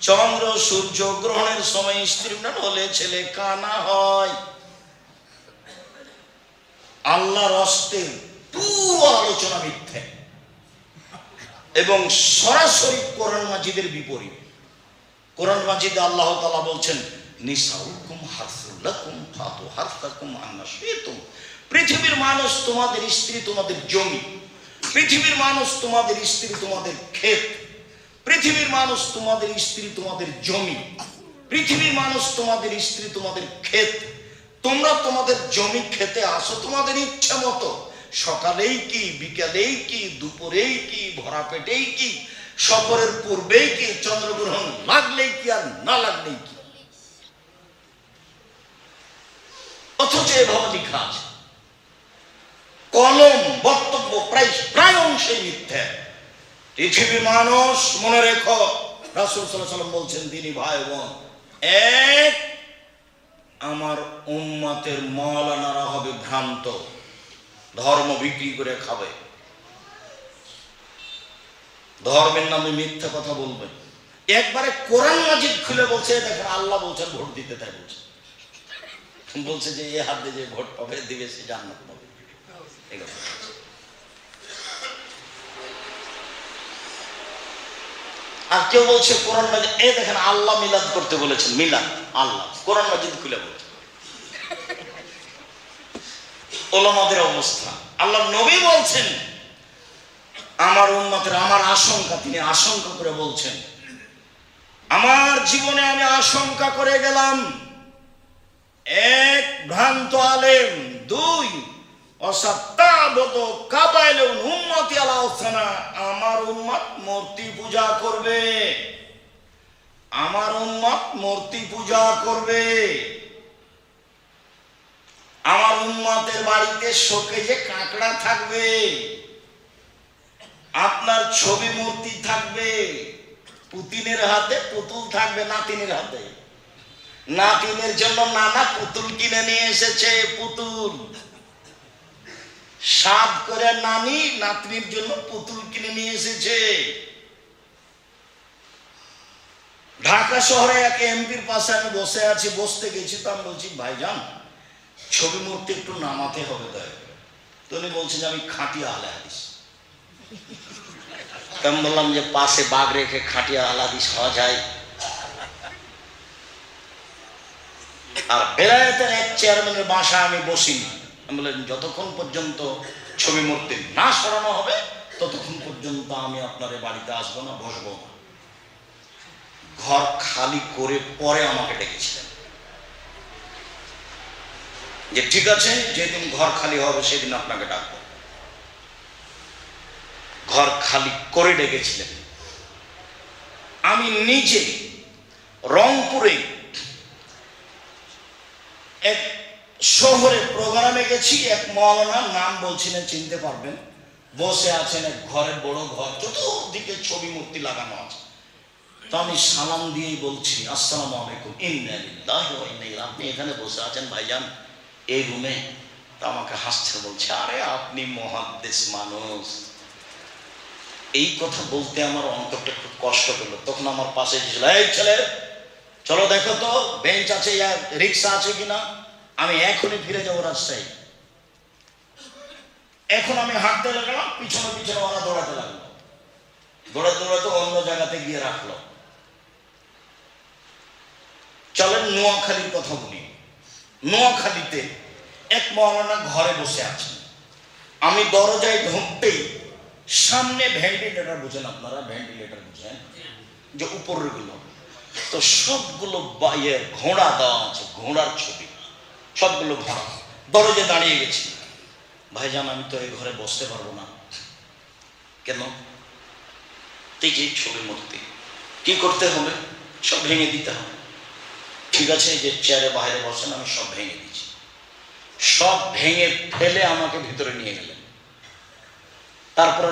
চন্দ্র সূর্য গ্রহণের সময় স্ত্রী মিলন হলে ছেলে কানা হয়। আল্লাহর হস্তে পুরো আলোচনা মিথ্যে এবং সরাসরি কোরআন মাজিদের বিপরীত। কোরআন মাজিদে আল্লাহ তাআলা বলছেন নিসাউকুম হারসুল লাকুম ফাতু হারসাকুম আন্না শিতুম। পৃথিবীর মানুষ তোমাদের স্ত্রী, তোমাদের জমি। পৃথিবীর মানুষ তোমাদের স্ত্রী, তোমাদের ক্ষেত। পৃথিবীর মানুষ তোমাদের স্ত্রী, তোমাদের জমি। পৃথিবীর মানুষ তোমাদের স্ত্রী, তোমাদের ক্ষেত। তোমরা তোমাদের জমি খেতে আসো তোমাদের ইচ্ছা মতো, সকালেই কি, বিকালেই কি, দুপুরেই কি, ভরা পেটেই কি, সফরের পূর্বেই কি, চন্দ্রগ্রহণ লাগলেই কি আর না লাগলেই কি। অথচ এভাবে লেখা আছে। কলম বক্তব্য প্রায় অংশেই মিথ্যা। পৃথিবীর মানুষ মনে রেখো, রাসূল সাল্লাল্লাহু আলাইহি ওয়াসাল্লাম বলছেন, দিনী ভাই বোন, এক, আমার উম্মতের মাওলানারা হবে ভ্রান্ত, ধর্ম বিক্রি করে খাবে, ধর্মের নামে মিথ্যা কথা বলবে। একবারে কোরআন মাজিদ খুলে বলছে, দেখেন আল্লাহ বলছেন ভোট দিতে, তাই বলছে যে এ হাত দিয়ে যে ভোট পাবে দিবে সে জান্নাত পাবে। আর কেউ বলছে কোরআন মাজিদ, এ দেখেন আল্লাহ মিলাদ করতে বলেছেন, মিলাদ আল্লাহ, কোরআন মাজিদ খুলে বলছে। ওলামাদের অবস্থা, আল্লাহ নবী বলছেন আমার উম্মতের, আমার আশঙ্কা, তিনি আশঙ্কা করে বলছেন, আমার জীবনে আমি আশঙ্কা করে গেলাম, এক, ভ্রান্ত আলেম, দুই, আমার উম্মত মূর্তি পূজা করবে, আমার উম্মত মূর্তি পূজা করবে, আমার উম্মতের বাড়িতে শোকেজে কাঁকড়া থাকবে, আপনার ছবি মূর্তি থাকবে, পুতিনের হাতে পুতুল থাকবে, নাতিনের হাতে, নাতিনের জন্য নানা পুতুল কিনে নিয়ে এসেছে, পুতুল সাত করে নানি নাতনির জন্য পুতুল কিনে নিয়ে এসেছে। ঢাকা শহরে এক এমপির পাশে আমি বসে আছি, বসতে গেছি, তো আমি বলছি ভাইজান ছবি মূর্তি একটু নামাতে হবে, দয়া করে। তো উনি বলছে যে আমি খাঁটি আহলে হাদিস। আমি বললাম যে পাশে বাঘ রেখে খাঁটি আহলে হাদিস হওয়া যায়? আর বেলায়েতের এক চেয়ারম্যানের বাসায় আমি বসিনি। আমি বললাম যতক্ষণ পর্যন্ত ছবি মূর্তি না সরানো হবে ততক্ষণ পর্যন্ত আমি আপনার বাড়িতে আসবো না, বসবো না। ঘর খালি করে পরে আমাকে ডেকেছিলেন যে ঠিক আছে, যেদিন ঘর খালি হবে সেদিন আপনাকে ডাকবো। ঘর খালি করে ডেকেছিলেন। আমি নিজে রংপুরে এক শহরে প্রোগ্রামে গেছি, এক মাওলানা, নাম বলছিলেন, চিনতে পারবেন, বসে আছেন এক ঘরের বড় ঘর, চতুর্দিকে ছবি মূর্তি লাগানো আছে। তো আমি সালাম দিয়েই বলছি আসসালামু আলাইকুম, ইন্না লিল্লাহি ওয়া ইন্না ইলাইহি। আপনি এখানে বসে আছেন ভাইজান এই রুমে? তা আমাকে হাসছে, বলছে আরে আপনি মুহাদ্দিস মানুষ। এই কথা বলতে আমার অন্তরটা খুব কষ্ট পেল। তখন আমার পাশে ছিল, এই ছেলে চলো দেখো তো বেঞ্চ আছে, রিক্সা আছে কিনা, আমি এখনই ফিরে যাবো রাজশাহী। এখন আমি হাঁটতে লাগলাম, পিছনে পিছনে ওরা দৌড়াতে লাগলো, দৌড়াতে দৌড়াতে অন্য জায়গাতে গিয়ে রাখলো। চলেন নোয়াখালীর কথা বলি। নোয়াখালীতে এক মাওলানা ঘরে বসে আছেন। আমি দরজায় ঢুকতেই সামনে ভেন্টিলেটর, বুঝেন আপনারা ভেন্টিলেটর বুঝেন, যে উপরের গুলো, তো সবগুলো বাইয়ের ঘোড়া দেওয়া আছে, ঘোড়ার ছবি, সবগুলো ঘোড়া। দরজায় দাঁড়িয়ে গেছি, ভাইজান আমি তো এই ঘরে বসতে পারবো না। কেন? এই যে ছবি মূর্তি, কি করতে হবে? সব ভেঙে দিতে হবে। ঠিক আছে, যে চেয়ারে বাইরে বসেন, আমি সব ভেঙে দিচ্ছি। সব ভেঙে ফেলে আমাকে ভিতরে নিয়ে গেলেন। তারপরে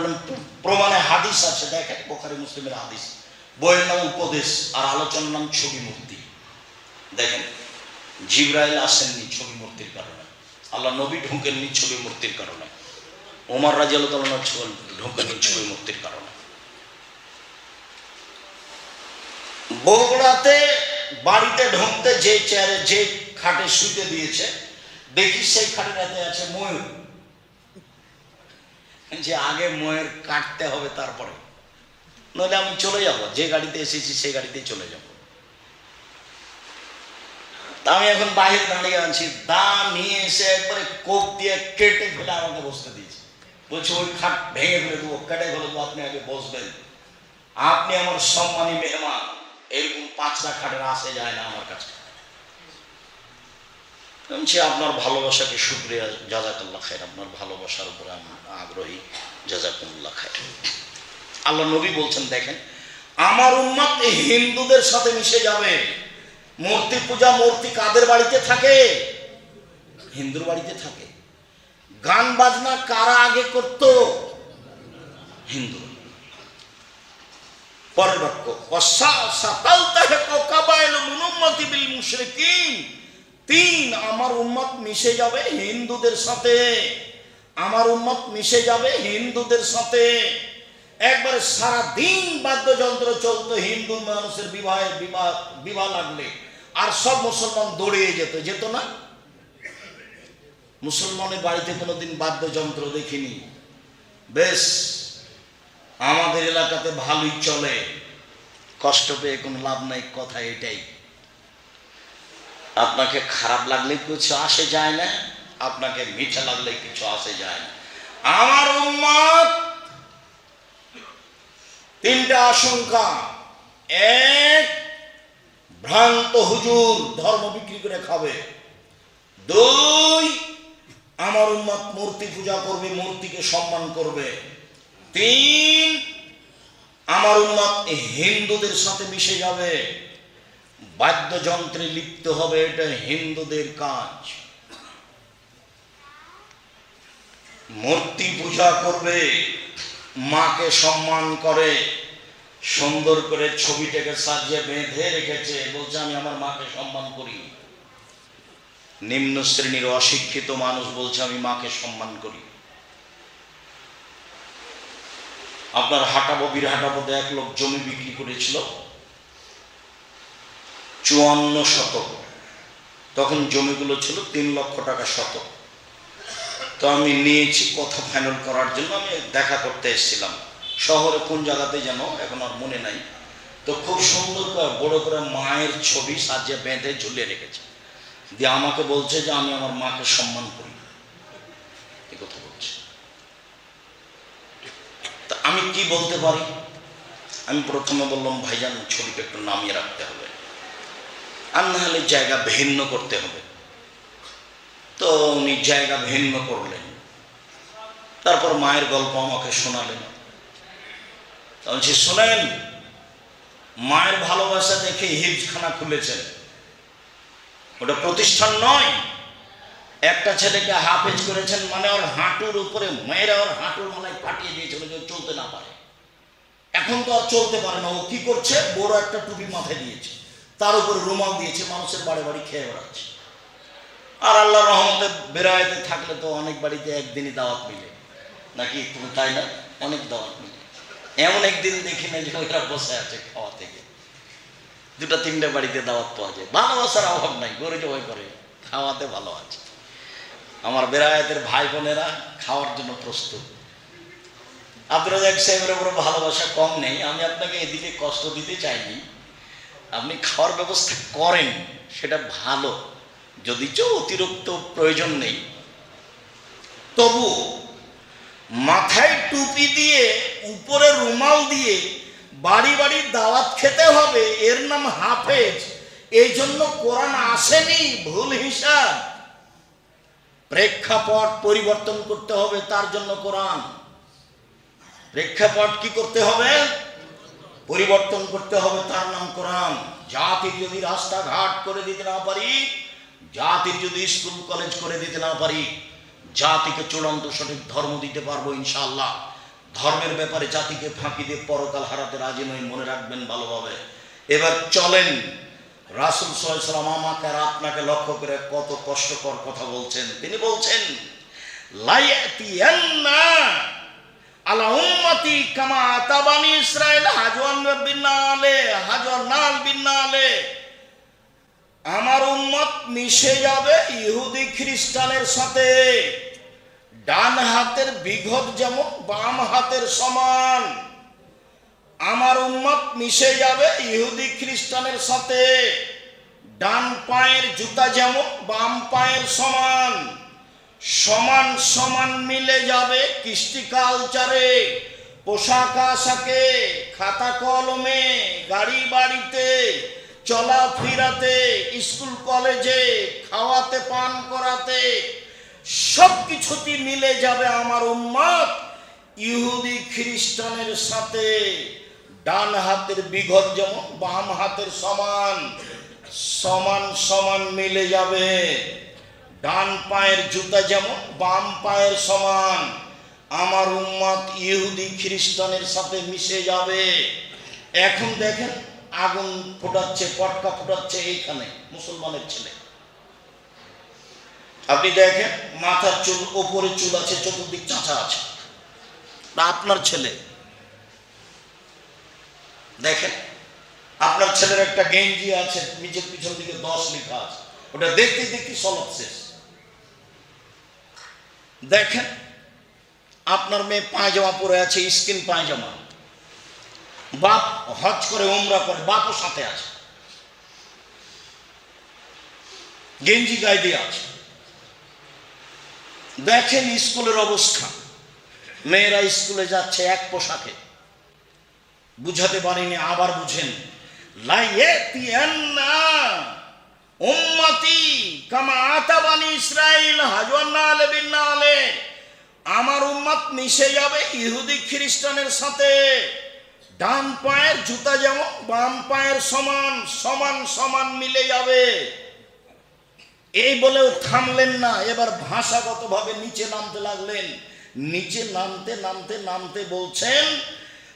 প্রমাণে হাদিস আছে, দেখেন বুখারী মুসলিমের হাদিস, বইয়ের নাম উপদেশ আর আলোচনার নাম ছবি মূর্তি। দেখেন জিবরাইল আসেননি ছবি মূর্তির কারণে, আল্লাহ নবী ঢুকেননি ছবি মূর্তির কারণে, ওমর রাদিয়াল্লাহু তাআলা ঢুকেননি ছবি মূর্তির কারণে। বগুড়াতে বাড়িতে ঢুকতে যে চেয়ারে যে খাটে শুতে দিয়েছে, দেখি সেই খাটের হাতে আছে ময়ূর, যে আগে ময়ূর কাটতে হবে তারপরে। নইলে আমি চলে যাব, যে গাড়িতে এসেছি সেই গাড়িতেই চলে যাব। তা আমি এখন বাহির দাঁড়িয়ে আছি, দাম নিয়ে এসে একবারে কোপ দিয়ে কেটে ফেলে আমাকে বসতে দিয়েছে। বলছে ওই খাট ভেঙে ফেলে দেবো, কেটে ফেলে দেবো, আপনি আগে বসবেন, আপনি আমার সম্মানী মেহমান। এরকম 5টা খাটের আসে যায় না আমার কাছে। আপনার ভালোবাসাকে শুকরিয়া, জাযাকাল্লাহ খায়র, আপনার ভালোবাসার উপরে আমি আগ্রহী, জাযাকুমুল্লাহ খায়র। আল্লাহ নবী বলছেন, দেখেন আমার উম্মত হিন্দুদের সাথে মিশে যাবে। মূর্তি পূজা, মূর্তি কাদের বাড়িতে থাকে? হিন্দুর বাড়িতে থাকে। গান বাজনা কারা আগে করত? হিন্দু। পরের বাক্য, আমার উম্মত মিশে যাবে হিন্দুদের সাথে। আমার উম্মত মিশে যাবে হিন্দুদের সাথে। একবারে সারা দিন বাদ্যযন্ত্র চলতো হিন্দু মানুষের বিবাহ লাগলে, আর সব মুসলমান দৌড়িয়ে যেত না? মুসলমানের বাড়িতে কোনোদিন বাদ্যযন্ত্র দেখিনি। বেশ, আমাদের এলাকাতে ভালোই চলে, কষ্ট পেয়ে কোনো লাভ নাই, কথা এটাই। আপনাকে খারাপ লাগলে কিছু আসে যায় না, আপনাকে মিঠা লাগলে কিছু আসে যায় না। আমার উম্মত 3টা আশঙ্কা। 1, ভ্রান্ত হুজুর ধর্ম বিক্রি করে খাবে। 2, আমার উম্মত মূর্তি পূজা করবে, মূর্তিকে সম্মান করবে। 3, আমার উম্মত হিন্দুদের সাথে মিশে যাবে, বাদ্যযন্ত্রে লিপ্ত হবে, এটা হিন্দুদের কাজ। মূর্তি পূজা করবে, মাকে সম্মান করে, সুন্দর করে ছবিটাকে সাজিয়ে বেঁধে রেখেছে, বলছে আমি আমার মাকে সম্মান করি। নিম্ন শ্রেণীর অশিক্ষিত মানুষ বলছে আমি মাকে সম্মান করি। আপনার হাটাবো, বীরহাটাবোতে এক লোক জমি বিক্রি করেছিল 54 শতক। তখন জমিগুলো ছিল 3 লক্ষ টাকা শতক। তো আমি নিয়েছি কথা ফাইনাল করার জন্য, আমি দেখা করতে এসেছিলাম শহরে, কোন জায়গাতে যেন এখন আর মনে নাই। তো খুব সুন্দর করে বড় করে মায়ের ছবি সাজিয়ে বেঁধে ঝুলিয়ে রেখেছে, দিয়ে আমাকে বলছে যে আমি আমার মাকে সম্মান করি, এ কথা বলছে। তা আমি কি বলতে পারি? আমি প্রথমে বললাম, ভাইজান ছবিটা একটু নামিয়ে রাখতে হবে, আর না হলে জায়গা ভিন্ন করতে হবে। তো উনি জায়গা ভিন্ন করলেন, তারপর মায়ের গল্প আমাকে শোনালেন। তখন সে শোনেন, মায়ের ভালোবাসা দেখে হিফজখানা খুলেছেন। ওটা প্রতিষ্ঠান নয়, একটা ছেলেকে হাফেজ করেছেন, মানে ওর হাঁটুর উপরে মেয়েরা ওর হাঁটুর মালায় পাঠিয়ে দিয়েছিল যে চলতে না পারে। এখন তো আর চলতে পারে না, ও কি করছে, বড় একটা টুপি মাথায় দিয়েছে, তার উপরে রুমাল দিয়েছে, মানুষের বাড়ি বাড়ি খেয়ে বেড়াচ্ছে। আর আল্লাহ রহমতে বেড়াইতে থাকলে তো অনেক বাড়িতে একদিনই দাওয়াত মিলে, নাকি তুমি তাই না? অনেক দাওয়াত মিলে। এমন একদিন দেখি না যে ওরা বসে আছে খাওয়া থেকে, 2-3টে বাড়িতে দাওয়াত পাওয়া যায়। ভালোবাসার অভাব নাই, গরু জবাই করে খাওয়াতে ভালো আছে। আমার বেড়ায়েতের ভাই বোনেরা খাওয়ার জন্য প্রস্তুত। আব্দুর রাজ্জাক সাহেবের উপর ভালোবাসা কম নেই, আমি আপনাকে এদিকে কষ্ট দিতে চাইনি। আপনি খাওয়ার ব্যবস্থা করেন, সেটা ভালো, যদিচ অতিরিক্ত প্রয়োজন নেই। তবু মাথায় টুপি দিয়ে উপরে রুমাল দিয়ে বাড়ি বাড়ি দাওয়াত খেতে হবে, এর নাম হাফেজ। এই জন্য কোরআন আসেনি, ভুল হিসাব। প্রেক্ষাপট পরিবর্তন করতে হবে, তার জন্য কোরআন। প্রেক্ষাপট কি করতে হবে? পরিবর্তন করতে হবে, তার নাম কোরআন। জাতির যদি রাস্তাঘাট করে দিতে না পারি, জাতির যদি স্কুল কলেজ করে দিতে না পারি, জাতিকে চূড়ান্ত সঠিক ধর্ম দিতে পারবো ইনশাআল্লাহ। ধর্মের ব্যাপারে জাতিকে ফাঁকি দিয়ে পরকাল হারাতে রাজি নই, মনে রাখবেন ভালোভাবে। এবার চলেন, রাসূল সাল্লাল্লাহু আলাইহি ওয়াসাল্লাম আমাকে আর আপনাকে লক্ষ্য করে কত কষ্টকর কথা বলছেন। তিনি বলছেন, লায়াতিয়ান্না আলা উম্মতি কামা আতাবানি ইসরাঈল হাজওয়ান বিন্নালে হাজওয়ান নাল বিন্নালে। আমার উম্মত মিশে যাবে ইহুদি খ্রিস্টানের সাথে। ডান হাতের বিঘত যেমন বাম হাতের সমান। আমার উম্মত মিশে যাবে ইহুদি খ্রিস্টানের সাথে। ডান পায়ের জুতা যেমন বাম পায়ের সমান, সমান সমান মিলে যাবে কৃষ্টি কালচারে, পোশাক আশাকে, খাতা কলমে, গাড়ি বাড়িতে, চলাফেরাতে, স্কুল কলেজে, খাওয়াতে পান করাতে, সব কিছুতেই মিলে যাবে আমার উম্মত ইহুদি খ্রিস্টানের সাথে। ডান হাতের বিঘত যেমন বাম হাতের সমান, সমান সমান মিলে যাবে। ডান পায়ের জুতা যেমন বাম পায়ের সমান, আমার উম্মত ইহুদি খ্রিস্টানের সাথে মিশে যাবে। এখন দেখেন আগুন ফোটাচ্ছে, পটকা ফোটাচ্ছে এইখানে মুসলমানের ছেলে। আপনি দেখেন মাথার চুল, ওপরে চুল আছে, চতুর্দিক চাঁচা আছে, আপনার ছেলে। দেখেন আপনার ছেলের একটা গেঞ্জি আছে, নিচের পিছন দিকে 10 লেখা আছে, ওটা দেখতে দেখতে সলব শেষ। দেখেন আপনার মেয়ে পায়জামা পরে আছে, স্কিন পায়জামা, বাপ হজ করে উমরা করে, বাপও সাথে আছে, গেঞ্জি গায়ে দিয়ে আছে। দেখেন স্কুলের অবস্থা, মেয়েরা স্কুলে যাচ্ছে এক পোশাকে। বুঝাতে পারিনি, আবার বুঝেন। লাইয়াতিয়ান্না উম্মতি কামা আতা বানি ইসরাইল হাজওয়ান্নালে বিন্নালে, আমার উম্মত মিশে যাবে ইহুদি খ্রিস্টানের সাথে। ডান পায়ের জুতা যেমন বাম পায়ের সমান, সমান সমান মিলে যাবে। এই বলেও থামলেন না, এবার ভাষাগতভাবে নিচে নামতে লাগলেন। নিচে নামতে নামতে নামতে বলছেন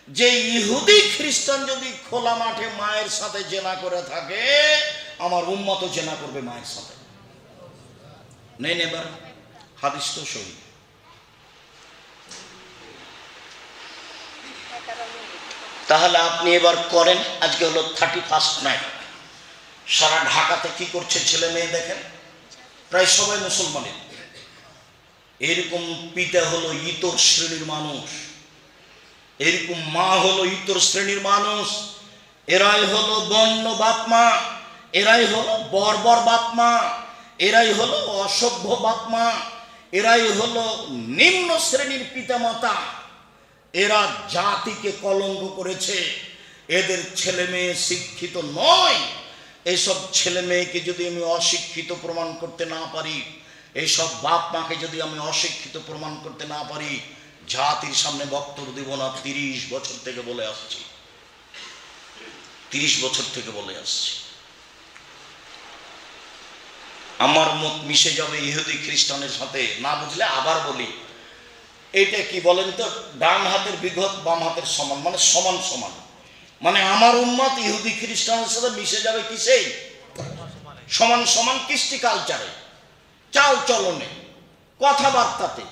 যে ইহুদি খ্রিস্টান যদি খোলা মাঠে মায়ের সাথে জেনা করে থাকে, আমার উম্মতও জেনা করবে মায়ের সাথে। নেই এবার হাদিস তো সহি। তাহলে আপনি এবার করেন। আজকে হলো 31st নাইট। সারা ঢাকাতে কি করছে ছেলে মেয়ে দেখেন, প্রায় সবাই মুসলমানের। এরকম পিতা হলো ইতর শ্রেণীর মানুষ, এরকম মা হলো ইতর শ্রেণীর মানুষ। এরাই হলো বন্য বাপ মা, এরাই হলো বর্বর বাপ মা, এরাই হলো অসভ্য বাপ মা, এরাই হলো নিম্ন শ্রেণীর পিতামাতা। এরা জাতিকে কলঙ্ক করেছে। এদের ছেলে মেয়ে শিক্ষিত নয়। এইসব ছেলে মেয়েকে যদি আমি অশিক্ষিত প্রমাণ করতে না পারি, এইসব বাপ মাকে যদি আমি অশিক্ষিত প্রমাণ করতে না পারি, জাতির সামনে বক্তব্য দিব না। 30 বছর থেকে বলে আসছি, 30 বছর থেকে বলে আসছি। আমার মত মিশে যাবে ইহুদি খ্রিস্টানের সাথে। না বুঝলে আবার বলি, এইটা কি বলেন তো? ডান হাতের বিঘত বাম হাতের সমান, মানে সমান সমান। মানে আমার উম্মত ইহুদি খ্রিস্টানের সাথে মিশে যাবে কিসেই? সমান সমান কৃষ্টি কালচারে, চাল চলনে, কথাবার্তাতে,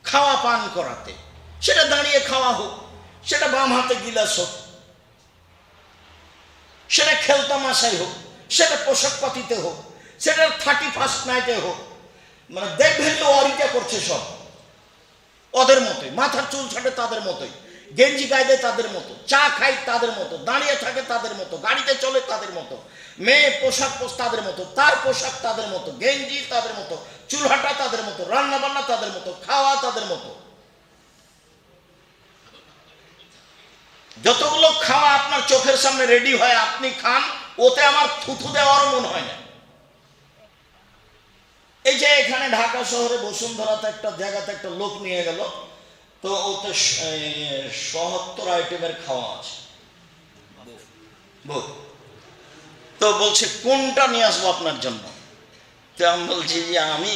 খাওয়া পান করাতে। সেটা দাঁড়িয়ে খাওয়া হোক, সেটা বাম হাতে গিলাস হোক, সেটা খেলতামাশাই হোক, সেটা পোশাক পাতিতে হোক, সেটা 31st নাইটে হোক। মানে দেখবেন তো অরিটা করছে সব ওদের মতোই, মাথার চুল ছাটে তাদের মতোই, গেঞ্জি গায়ে দেয় তাদের মতো, চা খায় তাদের মতো, দাঁড়িয়ে থাকে তাদের মতো, গাড়িতে চলে তাদের মতো, মেয়ে পোশাক তাদের মতো, তার পোশাক তাদের মতো, গেঞ্জি তাদের মতো, চুলহাটা তাদের মতো, রান্না বান্না তাদের মতো, খাওয়া তাদের মতো। যতগুলো খাওয়া আপনার চোখের সামনে রেডি হয় আপনি খান, ওতে আমার থুথু দেওয়ার মন হয় না। এই যে এখানে ঢাকা শহরে বসুন্ধরাতে একটা জায়গাতে একটা লোক নিয়ে গেল, তো ওতে ৭৭ আইটেমের খাওয়া আছে। তো বলছে কোনটা নিয়ে আসবো আপনার জন্য? তো আমি বলছি যে আমি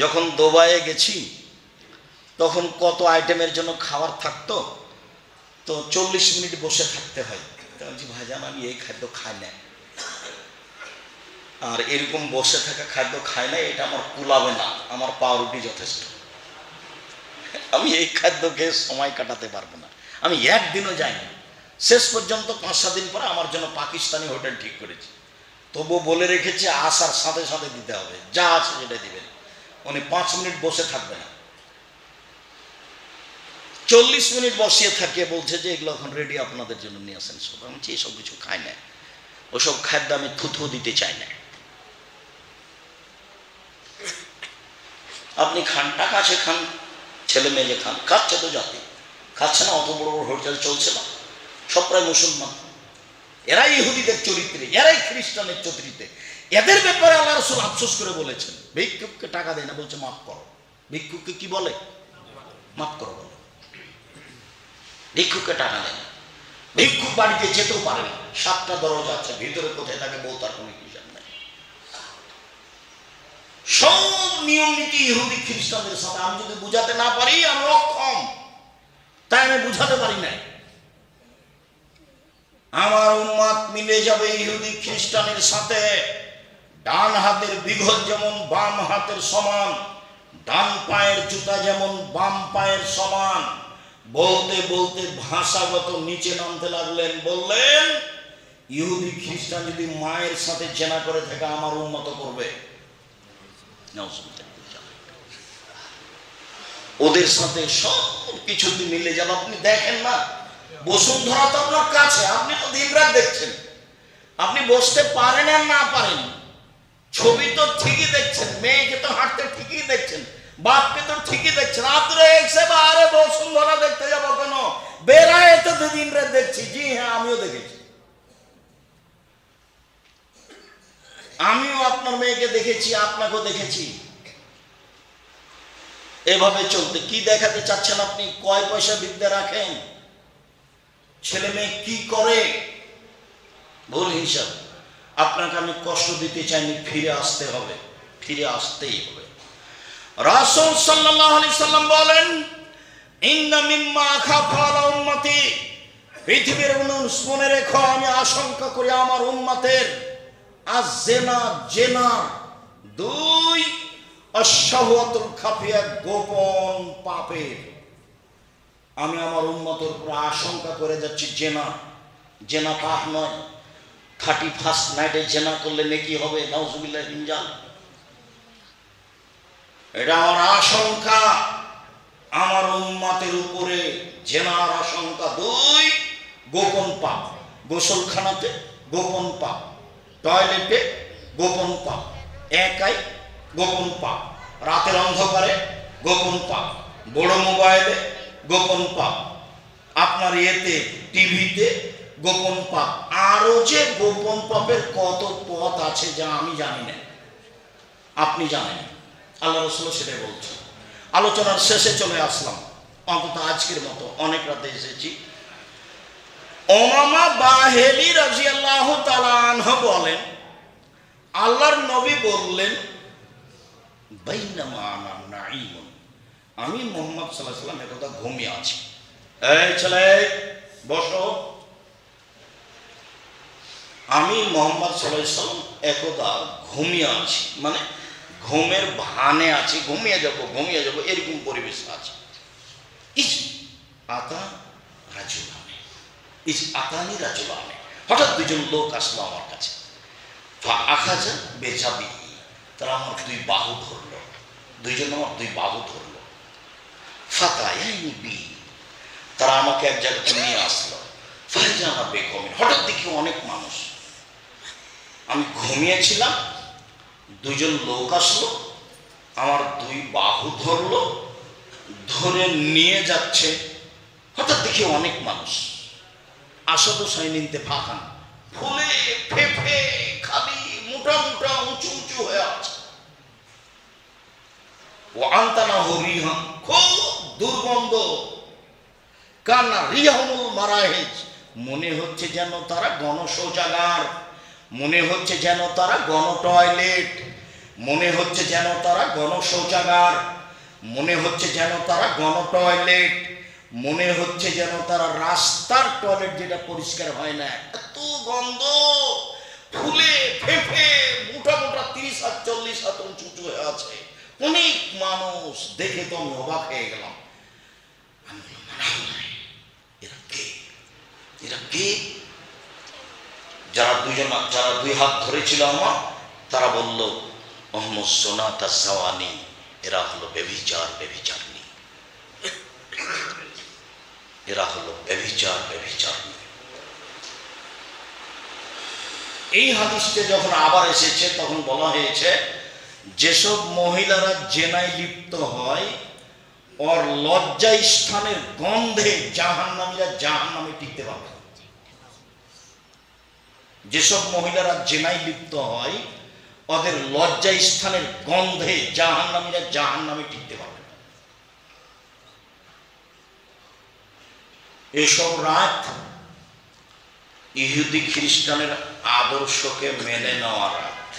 যখন দুবাইয়ে গেছি তখন কত আইটেমের জন্য খাবার থাকতো, তো 40 মিনিট বসে থাকতে হয়। তো বলছি ভাইজান আমি এই খাদ্য খাই না, আর এরকম বসে থাকা খাদ্য খাই না, এটা আমার কুলাবে না, আমার পাউরুটি যথেষ্ট। আমি এই খাদ্য খেয়ে সময় কাটাতে পারবো না, আমি একদিনও যাইনি। শেষ পর্যন্ত 5-7 দিন পরে আমার জন্য পাকিস্তানি হোটেল ঠিক করেছি। তবু বলে রেখেছি আসার সাথে সাথে দিতে হবে, যা আছে সেটা দিবেন। উনি 5 মিনিট বসে থাকবে না। 40 মিনিট বসিয়ে থাকে, বলছে যে এগুলো এখন রেডি আপনাদের জন্য নিয়ে আসেন সব। আমি এসব কিছু খাই না, ওসব খাদ্য আমি থুথু দিতে চাই না। আপনি খান, টাকা আছে খান, ছেলে মেয়ে খান, খাচ্ছে তো জাতি খাচ্ছে না, অত বড় বড় হোটেল চলছে না, সব প্রায় মুসলমান। এরাই ইহুদিদের চরিত্রে, এরাই খ্রিস্টানের চরিত্রে। এদের ব্যাপারে আল্লাহ রাসূল আফসোস করে বলেছেন, ভিক্ষুককে টাকা দেয় না, বলছে মাফ করো। ভিক্ষুককে কি বলে? মাফ করো বলে। ভিক্ষুককে টাকা দেয় না, ভিক্ষুক বাড়িতে যেতেও পারে না, 7টা দরজা আছে, ভিতরে কোথায় থাকে বউ তার কোনো হিসাব নাই। সব নিয়ম নীতি ইহুদি খ্রিস্টানদের সাথে। আমি যদি বুঝাতে না পারি, আমি অক্ষম, তাই আমি বুঝাতে পারি নাই। আমার উম্মাত মিলে যাবে ইহুদি খ্রিস্টানের সাথে। ডান হাতের বিঘত যেমন বাম হাতের সমান, ডান পায়ের জুতা যেমন বাম পায়ের সমান। বলতে বলতে ভাষাগত নিচে নামতে লাগলেন, বললেন ইহুদি খ্রিস্টান যদি মায়ের সাথে জেনা করে থাকে আমার উন্নত করবে, ওদের সাথে সব কিছু মিলে যাবে। আপনি দেখেন না, বসুন্ধরা তো আপনার কাছে, আপনি তো দিনরাত দেখছেন, আপনি বসতে পারেন আর না পারেন, ছবি তো ঠিকই দেখছেন, মেয়েকে তো হাঁটতে ঠিকই দেখছেন, বাপকে তো ঠিকই দেখছেন। আপনি আরে বসুন্ধরা দেখতে যাবো কেন, বেড়ায় তো দিন রাত দেখছি। জি হ্যাঁ, আমিও দেখেছি, আমিও আপনার মেয়েকে দেখেছি, আপনাকেও দেখেছি। এভাবে চলতে কি দেখাতে চাচ্ছেন আপনি? কয় পয়সা বিদ্যা রাখেন, ছেলে মেয়ে কি করে, ভুল হিসাব। আপনাকে আমি কষ্ট দিতে চাইনি, ফিরে আসতে হবে, ফিরে আসতেই হবে। রাসূল সাল্লাল্লাহু আলাইহি সাল্লাম বলেন, ইন্না মিম্মা আখাফু আলা উম্মতি, পৃথিবীর মানুষ মনে রেখো, আমি আশঙ্কা করি আমার উম্মতের আজ-জিনা, জিনা, 2 আশ-শাহওয়াতুল খাফিয়া, গোপন পাপের। আমি আমার উম্মতের উপর আশঙ্কা করে যাচ্ছি জেনা। জেনা পাপ নয়, 31st নাইটে জেনা করলে নেকি হবে, নাউজুবিল্লাহ মিন যালিক। এটা আমার আশঙ্কা, আমার উম্মতের উপরে জেনার আশঙ্কা। 2 গোপন পাপ, গোসলখানাতে গোপন পাপ, টয়লেটে গোপন পাপ, একাই গোপন পাপ, রাতের অন্ধকারে গোপন পাপ, বড় মোবাইলে গোপন পাপ, আপনার ইয়েতে টিভিতে গোপন পাপ। আরো যে গোপন পাপের কত পথ আছে যা আমি জানি না, আপনি জানেন, আল্লাহ রাসূল সেটাই বলছেন। আলোচনার শেষে চলে আসলাম, অন্তত আজকের মতো, অনেক রাতে এসেছি। উমামা বাহিলি রাদিয়াল্লাহু তাআলা আনহু বলেন, আল্লাহর নবী বললেন, বাইনামা আনা নাঈমুন, আমি মুহাম্মদ সাল্লাল্লাহু আলাইহি ওয়াসাল্লাম একদা ঘুমিয়ে আছি। এই ছেলে বসো। আমি মুহাম্মদ সাল্লাল্লাহু আলাইহি ওয়াসাল্লাম একদা ঘুমিয়ে আছি, মানে ঘুমের ভানে আছি, ঘুমিয়ে যাব এরকম পরিবেশ আছে। ইস আতা রাজুলানে, ইস আতানি রাজুলানে, হঠাৎ 2জন লোক আসলো আমার কাছে। ফা আখাজা বেজাবি, তারা আমার 2 বাহু ধরলো, 2জন আমার 2 বাহু ধরলো। ফাতায়াইনি বি, তারা আমাকে এক জায়গাতে নিয়ে আসলো। ফাইজানা বেগমিন, হঠাৎ দেখি অনেক মানুষ, আমি ঘুমিয়েছিলাম, 2জন লোক আসলো, আমার 2 বাহু ধরলো, ধরে নিয়ে যাচ্ছে। হঠাৎ দেখি অনেক মানুষ, আসাদু সাইনিনতে ফাঁকান, ফুলে ফেফে খালি মোটা মোটা উঁচু উঁচু হয়ে আছে। ও আন্তানা হরিহা, খুব দুর্গন্ধ। কান্না রিয়াহুল মারাহেজ, মনে হচ্ছে যেন তারা গণশৌচাগার, মনে হচ্ছে যেন তারা গণ টয়লেট, মনে হচ্ছে যেন তারা গণশৌচাগার, মনে হচ্ছে যেন তারা গণ টয়লেট, মনে হচ্ছে যেন তারা রাস্তার টয়লেট যেটা পরিষ্কার হয় না, এত গন্ধ, ফুলে ফেফে মোটা মোটা 30 হাত 40 হাত উঁচু উঁচু হয়ে আছে, অনেক মানুষ। দেখে তো আমি অবাক হয়ে গেলাম। আমি বললাম, এরা কে, এরা কে? যারা 2 হাত ধরেছিল আমার, তারা বলল মোহাম্মদ সোনাতা সাওয়ানি, এরা হলো ব্যভিচারিণী। এরা হলো ব্যভিচার। এই হাদিসটা যখন আবার এসেছে তখন বলা হয়েছে যেসব মহিলারা জেনায় লিপ্ত হয় ওর লজ্জা স্থানের গন্ধে জাহান্নামীরা জাহান্নামে টিকতে পারবে। যেসব মহিলারা জেনায় লিপ্ত হয় ওদের লজ্জা স্থানের গন্ধে জাহান্নামীরা জাহান্নামে টিকতে পারবে। এসব রাত ইহুদি খ্রিস্টানের আদর্শকে মেনে নেওয়ার রাত।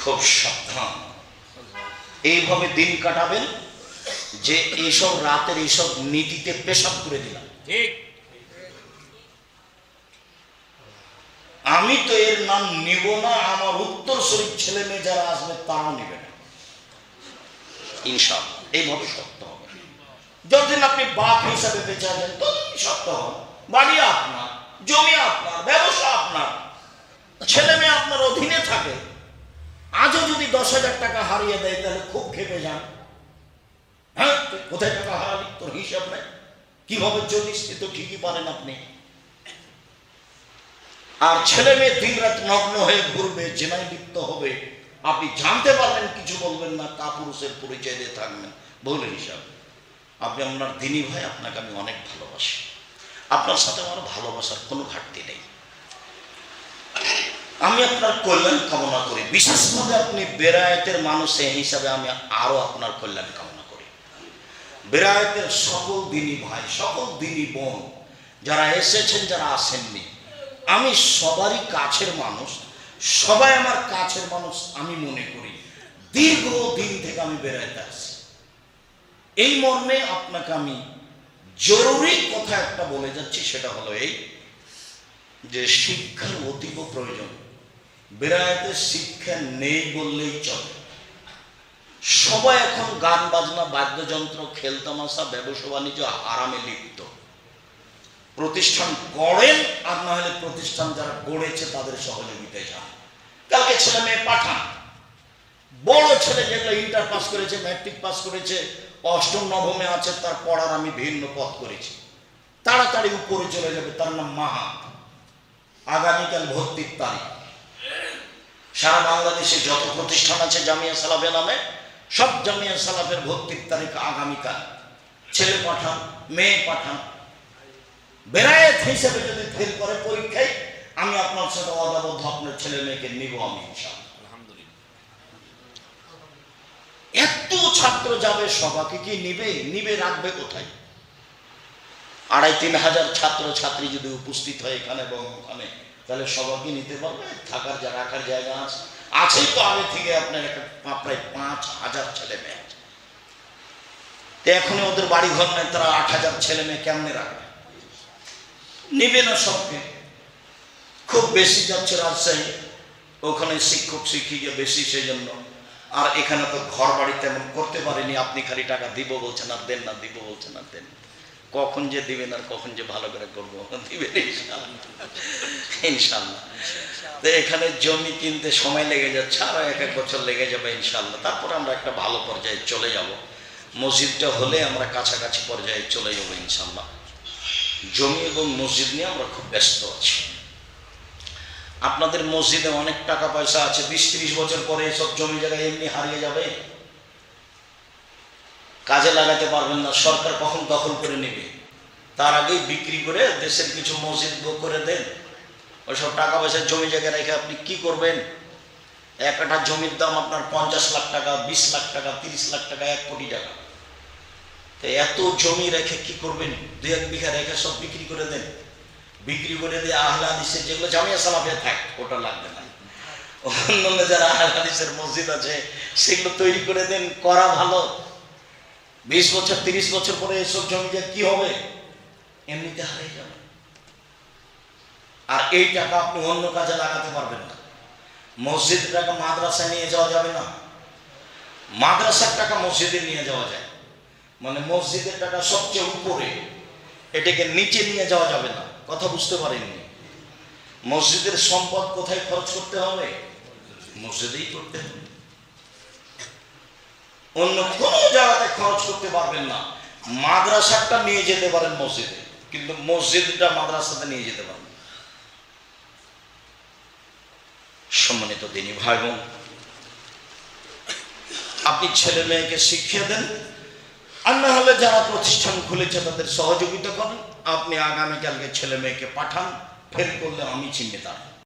খুব সাবধান, এইভাবে দিন কাটাবেন যে এইসব রাতের এইসব নীতিতে পেশাব করে দিলাম। ঠিক, আমি তো এর নাম নিব না, আমার উত্তরসূরি ছেলে মেয়ে যারা আসবে তারাও নেবে না ইনশাআল্লাহ। এইভাবে সত্য হবে। যতদিন আপনি বাপ হিসাবে বেঁচে আছেন ততদিন সত্য হবে। বাড়ি আপনার, জমি আপনার, ব্যবসা আপনার, ছেলে মেয়ে আপনার অধীনে থাকে। আজও যদি 10,000 টাকা হারিয়ে দেয় তাহলে খুব খেপে যান। হ্যাঁ, কোথায় টাকা হারালি, তোর হিসাব নেই, কিভাবে চলিস তো ঠিকই পারেন আপনি। আর ছেলে মেয়ে দিন রাত নগ্ন হয়ে ঘুরবে, জেনায় লিপ্ত হবে, আপনি জানতে পারবেন, কিছু বলবেন না, কাপুরুষের পরিচয় দিয়ে থাকবেন ভুল হিসাব। আপনি আপনার দিনী ভাই, আপনাকে আমি অনেক ভালোবাসি, আপনার সাথে আমার ভালোবাসার কোনো ঘাটতি নেই। আমি আপনার কল্যাণ কামনা করি, বিশেষভাবে আপনি বেরায়েতের মানুষ এই হিসাবে আমি আরো আপনার কল্যাণ কামনা করি। বেরায়েতের সকল দিনী ভাই, সকল দিনী বোন যারা এসেছেন, যারা আসেননি, আমি সবারই কাছের মানুষ, সবাই আমার কাছের মানুষ আমি মনে করি। দীর্ঘদিন থেকে আমি বেরায়েতে আসি। এই মর্মে আপনাকে আমি জরুরি কথা একটা বলে যাচ্ছি, সেটা হলো এই যে শিক্ষার অতীব প্রয়োজন। বেরায়েতে শিক্ষা নেই বললেই চলে। সবাই এখন গান বাজনা, বাদ্যযন্ত্র, খেলতামাশা, ব্যবসা বাণিজ্য, আরামে লিপ্ত। প্রতিষ্ঠান গড়েন, আর না হলে প্রতিষ্ঠান যারা গড়েছে তাদের সহযোগিতায় যান। কালকে ছেলে মেয়ে পাঠান। বড় ছেলে যেগুলো ইন্টার পাস করেছে, ম্যাট্রিক পাস করেছে, অষ্টম নবমে আছে, তার পড়ার আমি ভিন্ন পথ করেছি, তাড়াতাড়ি উপরে চলে যাবে, তার নাম মাহা। আগামীকাল ভর্তির তারিখ। সারা বাংলাদেশে যত প্রতিষ্ঠান আছে জামিয়া সালাফে নামে, সব জামিয়া সালাফের ভর্তির তারিখ আগামীকাল। ছেলে পাঠান, মেয়ে পাঠান। বেরায়েত হিসেবে যদি ফেল করে পরীক্ষায়, আমি আপনার সাথে অদাবদ্ধ আপনার ছেলে মেয়েকে নিব আমি ইনশাআল্লাহ। এত ছাত্র যাবে, সবাইকে কি নিবে রাখবে কোথায়? 2,500-3 হাজার ছাত্র ছাত্রী যদি উপস্থিত হয় এখানে এবং ওখানে, তাহলে সবাইকে নিতে পারবে? থাকার রাখার জায়গা আছে? আছেই তো আগে থেকে আপনার একটা প্রায় 5,000 ছেলে মেয়ে। এখন ওদের বাড়ি ঘর নেই, তারা 8,000 ছেলে মেয়ে কেমনে রাখবে? নিবে না সবকে। খুব বেশি যাচ্ছে রাজশাহী, ওখানে শিক্ষক শিক্ষিকা বেশি, সেই জন্য। আর এখানে তো ঘর বাড়ি তেমন করতে পারেনি, আপনি খালি টাকা দিব বলছেন আর দেন না, দিব বলছেন আর দেন। কখন যে দিবেন আর কখন যে ভালো করে করবো, দিবেন ইনশাল্লাহ। তো এখানে জমি কিনতে সময় লেগে যাচ্ছে, আরো 1 বছর লেগে যাবে ইনশাল্লাহ। তারপর আমরা একটা ভালো পর্যায়ে চলে যাব। মসজিদটা হলে আমরা কাছাকাছি পর্যায়ে চলে যাবো ইনশাল্লাহ। জমি এবং মসজিদ নিয়ে আমরা খুব ব্যস্ত আছি। আপনাদের মসজিদে অনেক টাকা পয়সা আছে, 20-30 বছর পরে সব জমি জায়গায় এমনি হারিয়ে যাবে, কাজে লাগাতে পারবেন না। সরকার কখন দখল করে নেবে, তার আগেই বিক্রি করে দেশের কিছু মসজিদ করে দেন। ওইসব টাকা পয়সা জমি জায়গায় রেখে আপনি কি করবেন? এক কাঠা জমির দাম আপনার 50 লাখ টাকা, 20 লাখ টাকা, 30 লাখ টাকা, 1 কোটি টাকা। তো এত জমি রেখে কি করবেন? 2-1 বিঘা রেখে সব বিক্রি করে দেন। বিক্রি করে দিয়ে আহলে হাদিসের যেগুলো জামিয়া সালাফে থাক, ওটা লাগবে না। অন্যান্য যারা আহলে হাদিসের মসজিদ আছে সেগুলো তৈরি করে দেন, করা ভালো। 20 বছর 30 বছর পরে এসব জমি যে কি হবে? এমনিতে হারিয়ে যাবে। আর এই টাকা আপনি অন্য কাজে লাগাতে পারবেন না। মসজিদের টাকা মাদ্রাসায় নিয়ে যাওয়া যাবে না, মাদ্রাসার টাকা মসজিদে নিয়ে যাওয়া যায়। মানে মসজিদের টাকা সবচেয়ে উপরে, এটাকে নিচে নিয়ে যাওয়া যাবে না। কথা বুঝতে পারেননি? মসজিদের সম্পদ কোথায় খরচ করতে হবে? মসজিদেই করতে হবে, অন্য কোনো জায়গাতে খরচ করতে পারবেন না। মাদ্রাসাটা নিয়ে যেতে পারেন মসজিদে, কিন্তু মসজিদটা মাদ্রাসাতে নিয়ে যেতে পারেন। সম্মানিত দিনী ভাই বোন, আপনি ছেলে মেয়েকে শিখিয়ে দেন, আর না হলে যারা প্রতিষ্ঠান খুলেছে তাদের সহযোগিতা করেন। আপনি আগামীকালকে ছেলে মেয়েকে পাঠান, ফেল করলে আমি চিন্তিত।